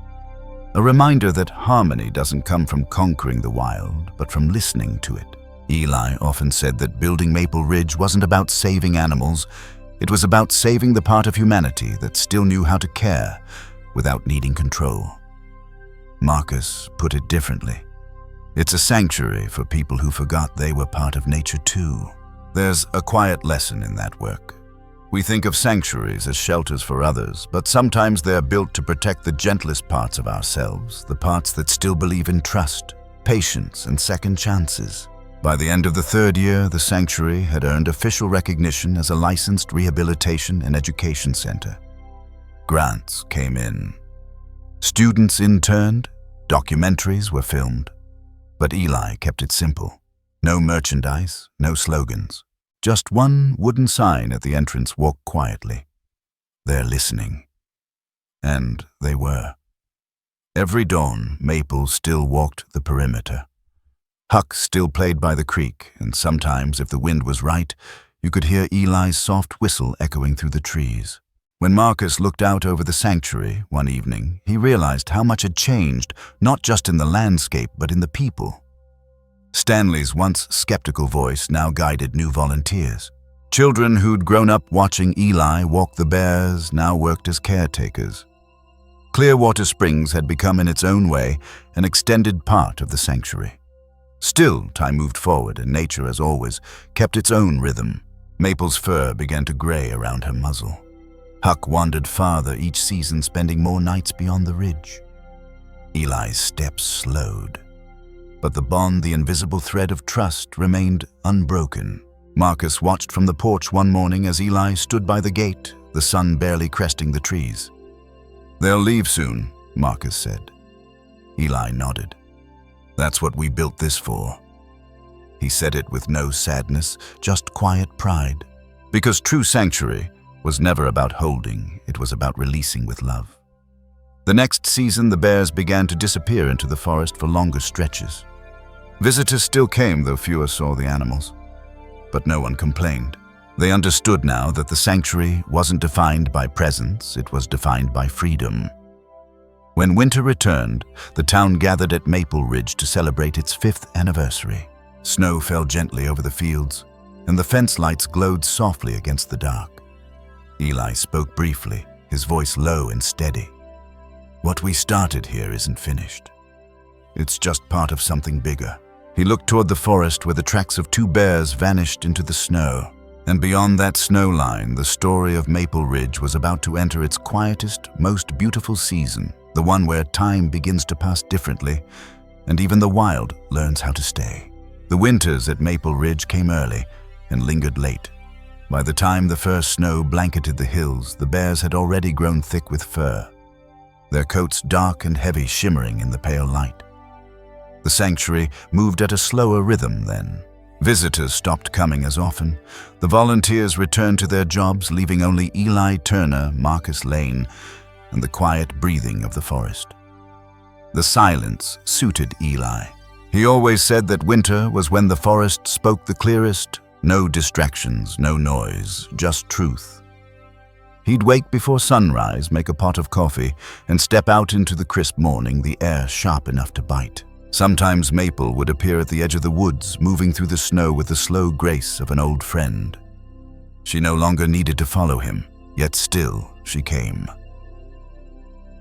A reminder that harmony doesn't come from conquering the wild, but from listening to it. Eli often said that building Maple Ridge wasn't about saving animals, it was about saving the part of humanity that still knew how to care without needing control. Marcus put it differently. It's a sanctuary for people who forgot they were part of nature too. There's a quiet lesson in that work. We think of sanctuaries as shelters for others, but sometimes they're built to protect the gentlest parts of ourselves, the parts that still believe in trust, patience, and second chances. By the end of the 3rd year, the sanctuary had earned official recognition as a licensed rehabilitation and education center. Grants came in. Students interned, documentaries were filmed. But Eli kept it simple. No merchandise, no slogans. Just one wooden sign at the entrance: "Walk quietly." They're listening. And they were. Every dawn, Maple still walked the perimeter. Huck still played by the creek, and sometimes, if the wind was right, you could hear Eli's soft whistle echoing through the trees. When Marcus looked out over the sanctuary one evening, he realized how much had changed, not just in the landscape, but in the people. Stanley's once skeptical voice now guided new volunteers. Children who'd grown up watching Eli walk the bears now worked as caretakers. Clearwater Springs had become, in its own way, an extended part of the sanctuary. Still, time moved forward, and nature, as always, kept its own rhythm. Maple's fur began to gray around her muzzle. Huck wandered farther each season, spending more nights beyond the ridge. Eli's steps slowed. But the bond, the invisible thread of trust, remained unbroken. Marcus watched from the porch one morning as Eli stood by the gate, the sun barely cresting the trees. "They'll leave soon," Marcus said. Eli nodded. "That's what we built this for." He said it with no sadness, just quiet pride. Because true sanctuary was never about holding, it was about releasing with love. The next season, the bears began to disappear into the forest for longer stretches. Visitors still came, though fewer saw the animals. But no one complained. They understood now that the sanctuary wasn't defined by presence, it was defined by freedom. When winter returned, the town gathered at Maple Ridge to celebrate its 5th anniversary. Snow fell gently over the fields, and the fence lights glowed softly against the dark. Eli spoke briefly, his voice low and steady. "What we started here isn't finished. It's just part of something bigger. He looked toward the forest where the tracks of two bears vanished into the snow. And beyond that snow line, the story of Maple Ridge was about to enter its quietest, most beautiful season, the one where time begins to pass differently, and even the wild learns how to stay. The winters at Maple Ridge came early and lingered late. By the time the first snow blanketed the hills, the bears had already grown thick with fur, their coats dark and heavy, shimmering in the pale light. The sanctuary moved at a slower rhythm then. Visitors stopped coming as often. The volunteers returned to their jobs, leaving only Eli Turner, Marcus Lane, and the quiet breathing of the forest. The silence suited Eli. He always said that winter was when the forest spoke the clearest. No distractions, no noise, just truth. He'd wake before sunrise, make a pot of coffee, and step out into the crisp morning, the air sharp enough to bite. Sometimes Maple would appear at the edge of the woods, moving through the snow with the slow grace of an old friend. She no longer needed to follow him, yet still she came.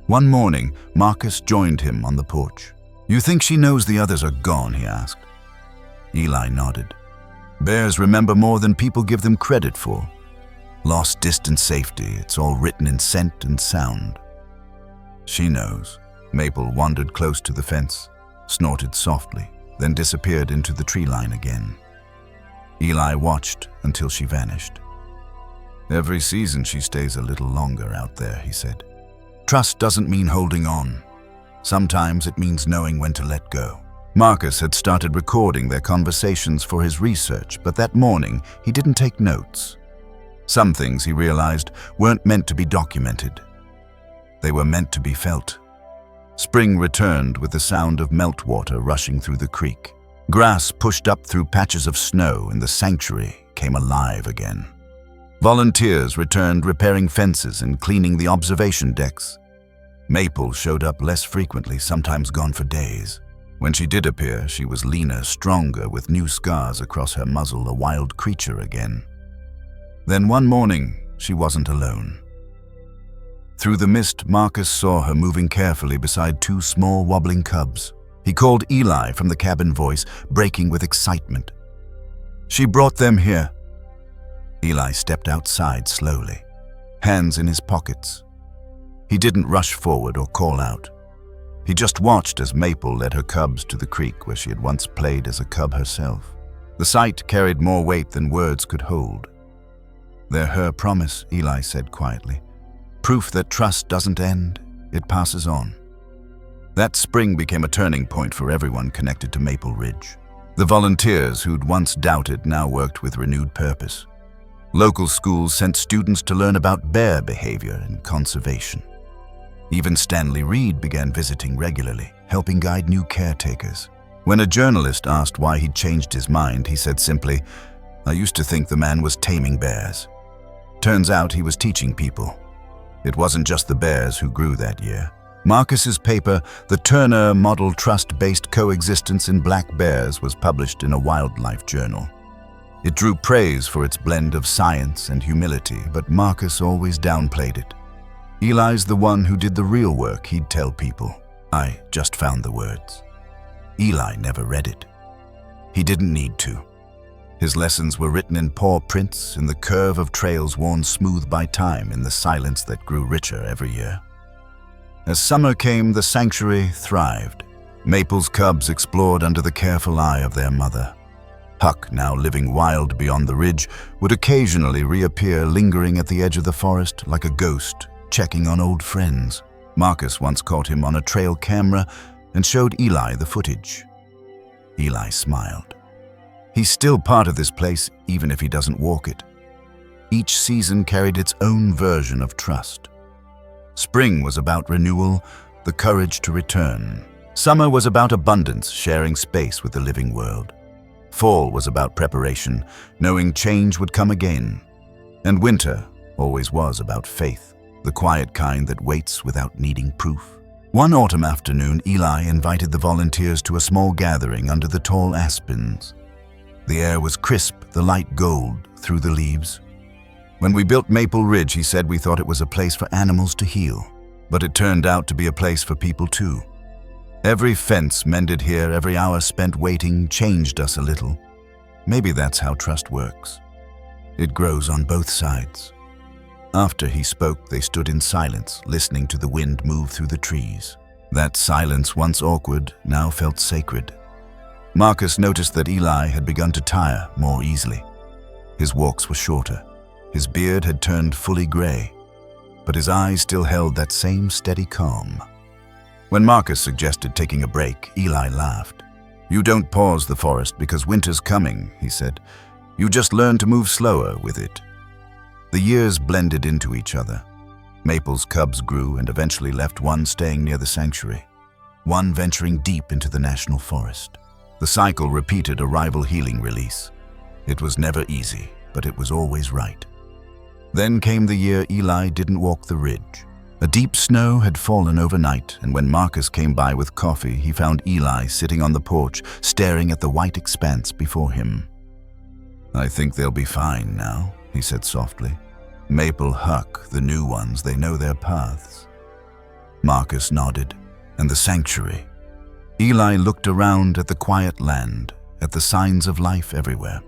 One morning, Marcus joined him on the porch. "You think she knows the others are gone?" he asked. Eli nodded. "Bears remember more than people give them credit for. Lost distance safety, it's all written in scent and sound." "She knows." Maple wandered close to the fence, snorted softly, then disappeared into the tree line again. Eli watched until she vanished. "Every season she stays a little longer out there," he said. "Trust doesn't mean holding on. Sometimes it means knowing when to let go." Marcus had started recording their conversations for his research, but that morning he didn't take notes. Some things, he realized, weren't meant to be documented. They were meant to be felt. Spring returned with the sound of meltwater rushing through the creek. Grass pushed up through patches of snow, and the sanctuary came alive again. Volunteers returned, repairing fences and cleaning the observation decks. Maple showed up less frequently, sometimes gone for days. When she did appear, she was leaner, stronger, with new scars across her muzzle, a wild creature again. Then one morning, she wasn't alone. Through the mist, Marcus saw her moving carefully beside two small, wobbling cubs. He called Eli from the cabin, voice breaking with excitement. "She brought them here." Eli stepped outside slowly, hands in his pockets. He didn't rush forward or call out. He just watched as Maple led her cubs to the creek where she had once played as a cub herself. The sight carried more weight than words could hold. "They're her promise," Eli said quietly. "Proof that trust doesn't end, it passes on." That spring became a turning point for everyone connected to Maple Ridge. The volunteers who'd once doubted now worked with renewed purpose. Local schools sent students to learn about bear behavior and conservation. Even Stanley Reed began visiting regularly, helping guide new caretakers. When a journalist asked why he'd changed his mind, he said simply, "I used to think the man was taming bears. Turns out he was teaching people." It wasn't just the bears who grew that year. Marcus's paper, The Turner Model Trust-Based Coexistence in Black Bears, was published in a wildlife journal. It drew praise for its blend of science and humility, but Marcus always downplayed it. "Eli's the one who did the real work," he'd tell people. "I just found the words." Eli never read it. He didn't need to. His lessons were written in paw prints, in the curve of trails worn smooth by time, in the silence that grew richer every year. As summer came, the sanctuary thrived. Maple's cubs explored under the careful eye of their mother. Huck, now living wild beyond the ridge, would occasionally reappear, lingering at the edge of the forest like a ghost, checking on old friends. Marcus once caught him on a trail camera and showed Eli the footage. Eli smiled. He's still part of this place, even if he doesn't walk it. Each season carried its own version of trust. Spring was about renewal, the courage to return. Summer was about abundance, sharing space with the living world. Fall was about preparation, knowing change would come again. And winter always was about faith, the quiet kind that waits without needing proof. One autumn afternoon, Eli invited the volunteers to a small gathering under the tall aspens. The air was crisp, the light gold through the leaves. "When we built Maple Ridge," he said, "we thought it was a place for animals to heal. But it turned out to be a place for people too. Every fence mended here, every hour spent waiting, changed us a little. Maybe that's how trust works. It grows on both sides. After he spoke, they stood in silence, listening to the wind move through the trees. That silence, once awkward, now felt sacred. Marcus noticed that Eli had begun to tire more easily. His walks were shorter. His beard had turned fully gray, but his eyes still held that same steady calm. When Marcus suggested taking a break, Eli laughed. "You don't pause the forest because winter's coming," he said. "You just learn to move slower with it." The years blended into each other. Maple's cubs grew and eventually left, one staying near the sanctuary, one venturing deep into the national forest. The cycle repeated, a rival healing release. It was never easy, but it was always right. Then came the year Eli didn't walk the ridge. A deep snow had fallen overnight, and when Marcus came by with coffee, he found Eli sitting on the porch, staring at the white expanse before him. "I think they'll be fine now," he said softly. "Maple, Huck, the new ones, they know their paths." Marcus nodded. "And the sanctuary?" Eli looked around at the quiet land, at the signs of life everywhere.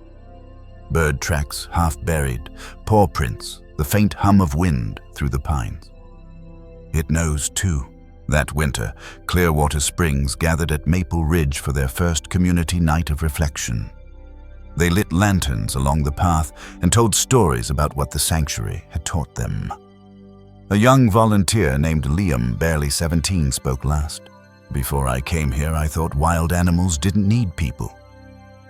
Bird tracks, half buried, paw prints, the faint hum of wind through the pines. It knows too. That winter, Clearwater Springs gathered at Maple Ridge for their first community night of reflection. They lit lanterns along the path and told stories about what the sanctuary had taught them. A young volunteer named Liam, barely 17, spoke last. "Before I came here, I thought wild animals didn't need people.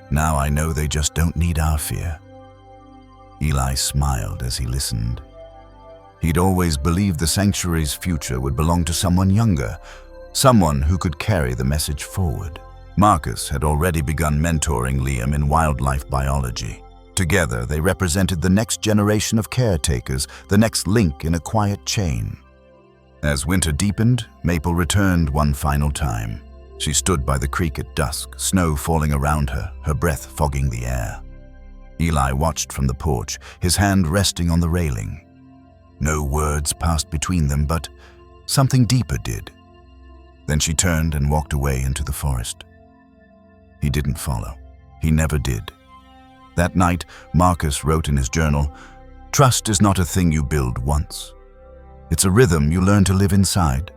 Now I know they just don't need our fear." Eli smiled as he listened. He'd always believed the sanctuary's future would belong to someone younger, someone who could carry the message forward. Marcus had already begun mentoring Liam in wildlife biology. Together, they represented the next generation of caretakers, the next link in a quiet chain. As winter deepened, Maple returned one final time. She stood by the creek at dusk, snow falling around her, her breath fogging the air. Eli watched from the porch, his hand resting on the railing. No words passed between them, but something deeper did. Then she turned and walked away into the forest. He didn't follow. He never did. That night, Marcus wrote in his journal, "Trust is not a thing you build once. It's a rhythm you learn to live inside."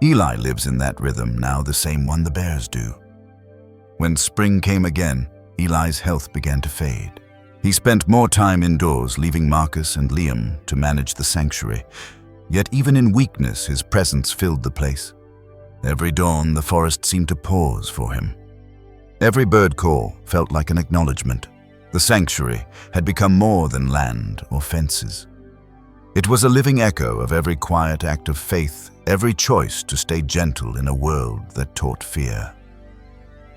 Eli lives in that rhythm now, the same one the bears do. When spring came again, Eli's health began to fade. He spent more time indoors, leaving Marcus and Liam to manage the sanctuary. Yet even in weakness, his presence filled the place. Every dawn, the forest seemed to pause for him. Every bird call felt like an acknowledgement. The sanctuary had become more than land or fences. It was a living echo of every quiet act of faith, every choice to stay gentle in a world that taught fear.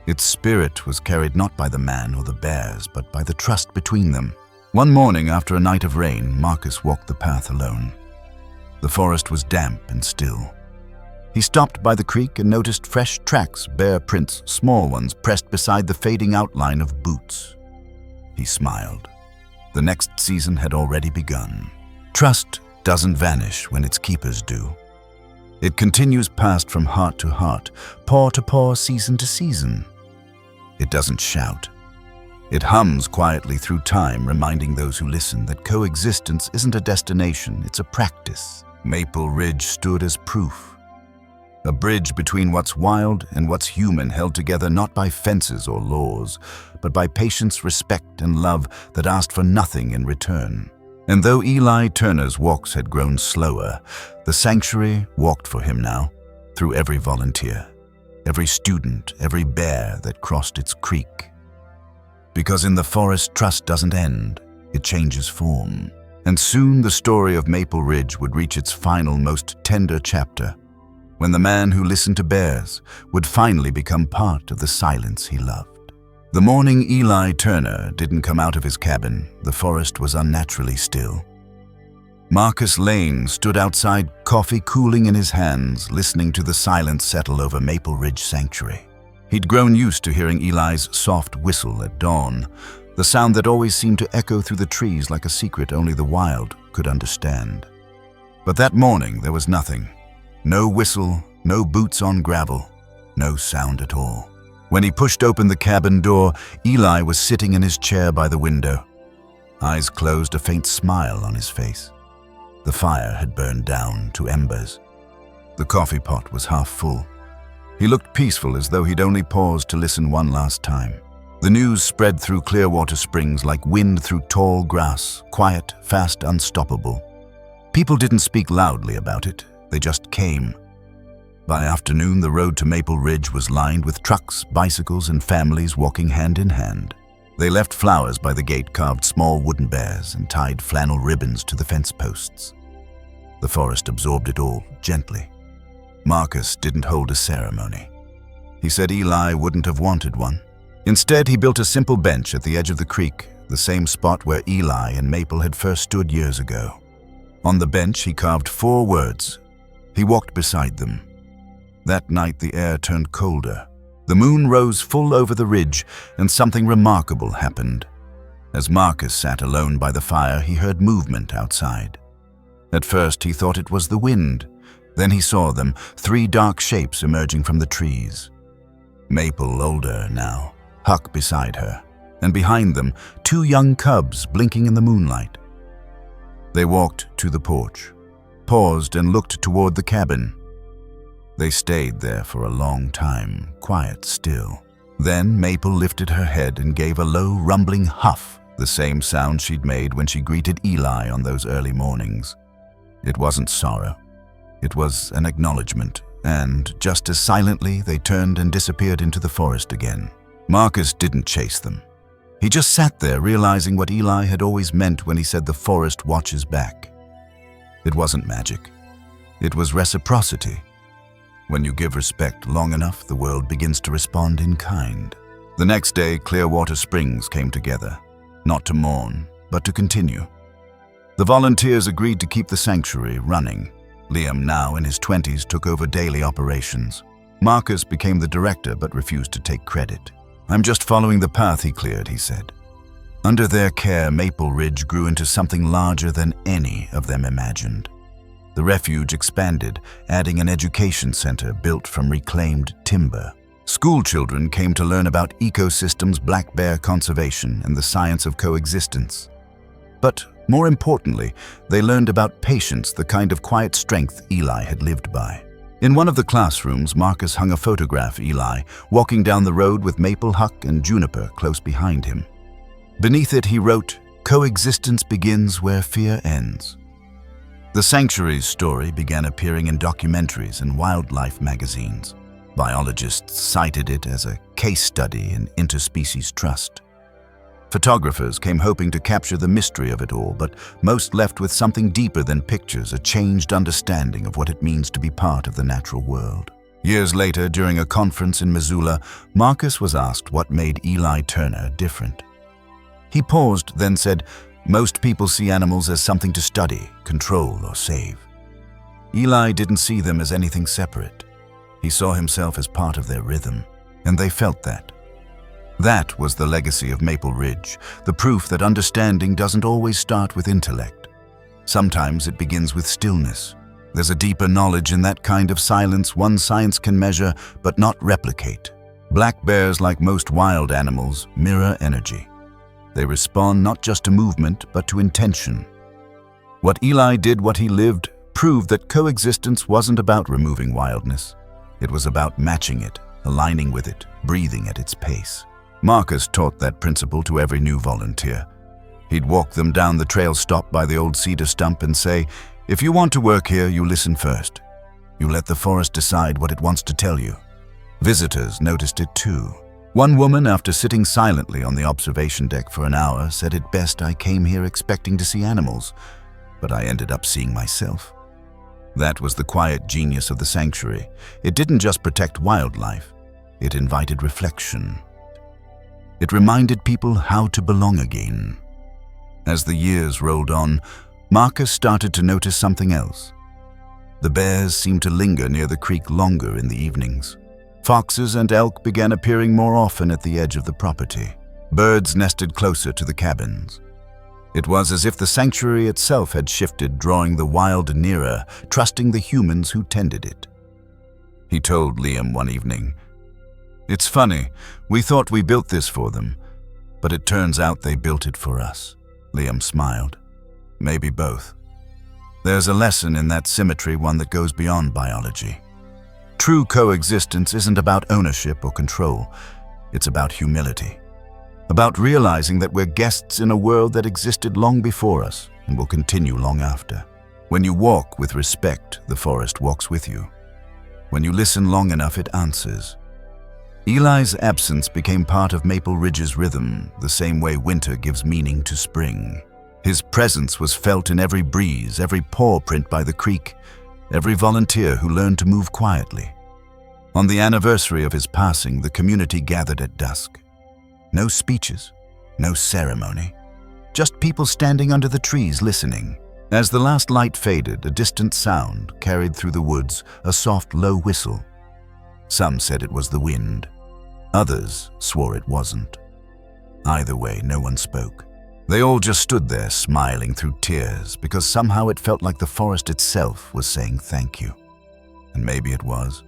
Its spirit was carried not by the man or the bears, but by the trust between them. One morning after a night of rain, Marcus walked the path alone. The forest was damp and still. He stopped by the creek and noticed fresh tracks, bare prints, small ones, pressed beside the fading outline of boots. He smiled. The next season had already begun. Trust doesn't vanish when its keepers do. It continues past from heart to heart, paw to paw, season to season. It doesn't shout. It hums quietly through time, reminding those who listen that coexistence isn't a destination, it's a practice. Maple Ridge stood as proof. A bridge between what's wild and what's human, held together not by fences or laws, but by patience, respect, and love that asked for nothing in return. And though Eli Turner's walks had grown slower, the sanctuary walked for him now, through every volunteer, every student, every bear that crossed its creek. Because in the forest, trust doesn't end, it changes form. And soon the story of Maple Ridge would reach its final, most tender chapter, when the man who listened to bears would finally become part of the silence he loved. The morning Eli Turner didn't come out of his cabin, the forest was unnaturally still. Marcus Lane stood outside, coffee cooling in his hands, listening to the silence settle over Maple Ridge Sanctuary. He'd grown used to hearing Eli's soft whistle at dawn, the sound that always seemed to echo through the trees like a secret only the wild could understand. But that morning there was nothing. No whistle, no boots on gravel, no sound at all. When he pushed open the cabin door, Eli was sitting in his chair by the window. Eyes closed, a faint smile on his face. The fire had burned down to embers. The coffee pot was half full. He looked peaceful, as though he'd only paused to listen one last time. The news spread through Clearwater Springs like wind through tall grass, quiet, fast, unstoppable. People didn't speak loudly about it, they just came. By afternoon, the road to Maple Ridge was lined with trucks, bicycles, and families walking hand in hand. They left flowers by the gate, carved small wooden bears, and tied flannel ribbons to the fence posts. The forest absorbed it all, gently. Marcus didn't hold a ceremony. He said Eli wouldn't have wanted one. Instead, he built a simple bench at the edge of the creek, the same spot where Eli and Maple had first stood years ago. On the bench, he carved 4 words. He walked beside them. That night, the air turned colder. The moon rose full over the ridge, and something remarkable happened. As Marcus sat alone by the fire, he heard movement outside. At first, he thought it was the wind. Then he saw them, 3 dark shapes emerging from the trees. Maple, older now, Huck beside her, and behind them, 2 young cubs blinking in the moonlight. They walked to the porch, paused and looked toward the cabin. They stayed there for a long time, quiet still. Then Maple lifted her head and gave a low, rumbling huff, the same sound she'd made when she greeted Eli on those early mornings. It wasn't sorrow. It was an acknowledgement, and just as silently, they turned and disappeared into the forest again. Marcus didn't chase them. He just sat there, realizing what Eli had always meant when he said the forest watches back. It wasn't magic. It was reciprocity. When you give respect long enough, the world begins to respond in kind. The next day, Clearwater Springs came together, not to mourn, but to continue. The volunteers agreed to keep the sanctuary running. Liam, now in his 20s, took over daily operations. Marcus became the director but refused to take credit. "I'm just following the path he cleared," he said. Under their care, Maple Ridge grew into something larger than any of them imagined. The refuge expanded, adding an education center built from reclaimed timber. School children came to learn about ecosystems, black bear conservation, and the science of coexistence. But more importantly, they learned about patience, the kind of quiet strength Eli had lived by. In one of the classrooms, Marcus hung a photograph of Eli, walking down the road with Maple, Huck, and Juniper close behind him. Beneath it, he wrote, "Coexistence begins where fear ends." The sanctuary's story began appearing in documentaries and wildlife magazines. Biologists cited it as a case study in interspecies trust. Photographers came hoping to capture the mystery of it all, but most left with something deeper than pictures, a changed understanding of what it means to be part of the natural world. Years later, during a conference in Missoula, Marcus was asked what made Eli Turner different. He paused, then said, "Most people see animals as something to study, control, or save. Eli didn't see them as anything separate. He saw himself as part of their rhythm, and they felt that. That was the legacy of Maple Ridge, the proof that understanding doesn't always start with intellect. Sometimes it begins with stillness. There's a deeper knowledge in that kind of silence one science can measure but not replicate. Black bears, like most wild animals, mirror energy. They respond not just to movement, but to intention. What Eli did, what he lived, proved that coexistence wasn't about removing wildness. It was about matching it, aligning with it, breathing at its pace. Marcus taught that principle to every new volunteer. He'd walk them down the trail stop by the old cedar stump and say, "If you want to work here, you listen first. You let the forest decide what it wants to tell you." Visitors noticed it too. One woman, after sitting silently on the observation deck for an hour, said it best, "I came here expecting to see animals, but I ended up seeing myself." That was the quiet genius of the sanctuary. It didn't just protect wildlife, it invited reflection. It reminded people how to belong again. As the years rolled on, Marcus started to notice something else. The bears seemed to linger near the creek longer in the evenings. Foxes and elk began appearing more often at the edge of the property. Birds nested closer to the cabins. It was as if the sanctuary itself had shifted, drawing the wild nearer, trusting the humans who tended it. He told Liam one evening, It's funny, we thought we built this for them, but it turns out they built it for us. Liam smiled. Maybe both. There's a lesson in that symmetry, one that goes beyond biology. True coexistence isn't about ownership or control. It's about humility. About realizing that we're guests in a world that existed long before us and will continue long after. When you walk with respect, the forest walks with you. When you listen long enough, it answers. Eli's absence became part of Maple Ridge's rhythm, the same way winter gives meaning to spring. His presence was felt in every breeze, every paw print by the creek, every volunteer who learned to move quietly. On the anniversary of his passing, the community gathered at dusk. No speeches, no ceremony, just people standing under the trees listening. As the last light faded, a distant sound carried through the woods, a soft, low whistle. Some said it was the wind. Others swore it wasn't. Either way, no one spoke. They all just stood there, smiling through tears, because somehow it felt like the forest itself was saying thank you. And maybe it was.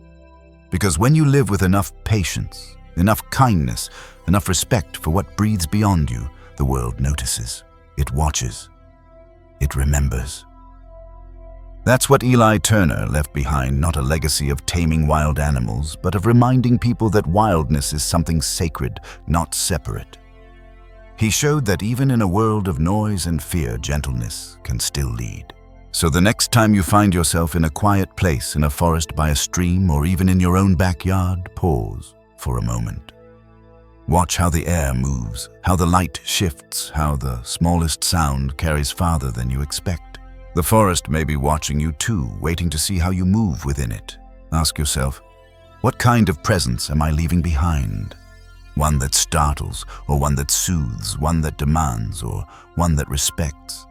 Because when you live with enough patience, enough kindness, enough respect for what breathes beyond you, the world notices. It watches. It remembers. That's what Eli Turner left behind, not a legacy of taming wild animals, but of reminding people that wildness is something sacred, not separate. He showed that even in a world of noise and fear, gentleness can still lead. So the next time you find yourself in a quiet place, in a forest by a stream, or even in your own backyard, pause for a moment. Watch how the air moves, how the light shifts, how the smallest sound carries farther than you expect. The forest may be watching you too, waiting to see how you move within it. Ask yourself, what kind of presence am I leaving behind? One that startles, or one that soothes, one that demands, or one that respects.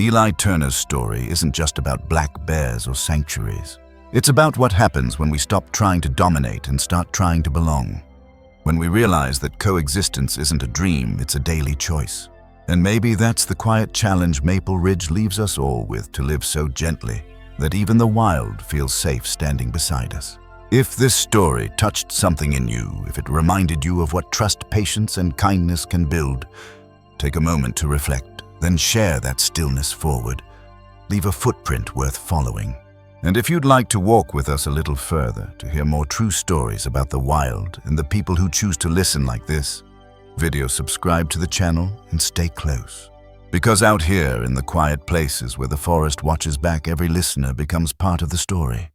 Eli Turner's story isn't just about black bears or sanctuaries. It's about what happens when we stop trying to dominate and start trying to belong. When we realize that coexistence isn't a dream, it's a daily choice. And maybe that's the quiet challenge Maple Ridge leaves us all with, to live so gently that even the wild feels safe standing beside us. If this story touched something in you, if it reminded you of what trust, patience, and kindness can build, take a moment to reflect, then share that stillness forward. Leave a footprint worth following. And if you'd like to walk with us a little further, to hear more true stories about the wild and the people who choose to listen like this, subscribe to the channel and stay close. Because out here in the quiet places where the forest watches back, every listener becomes part of the story.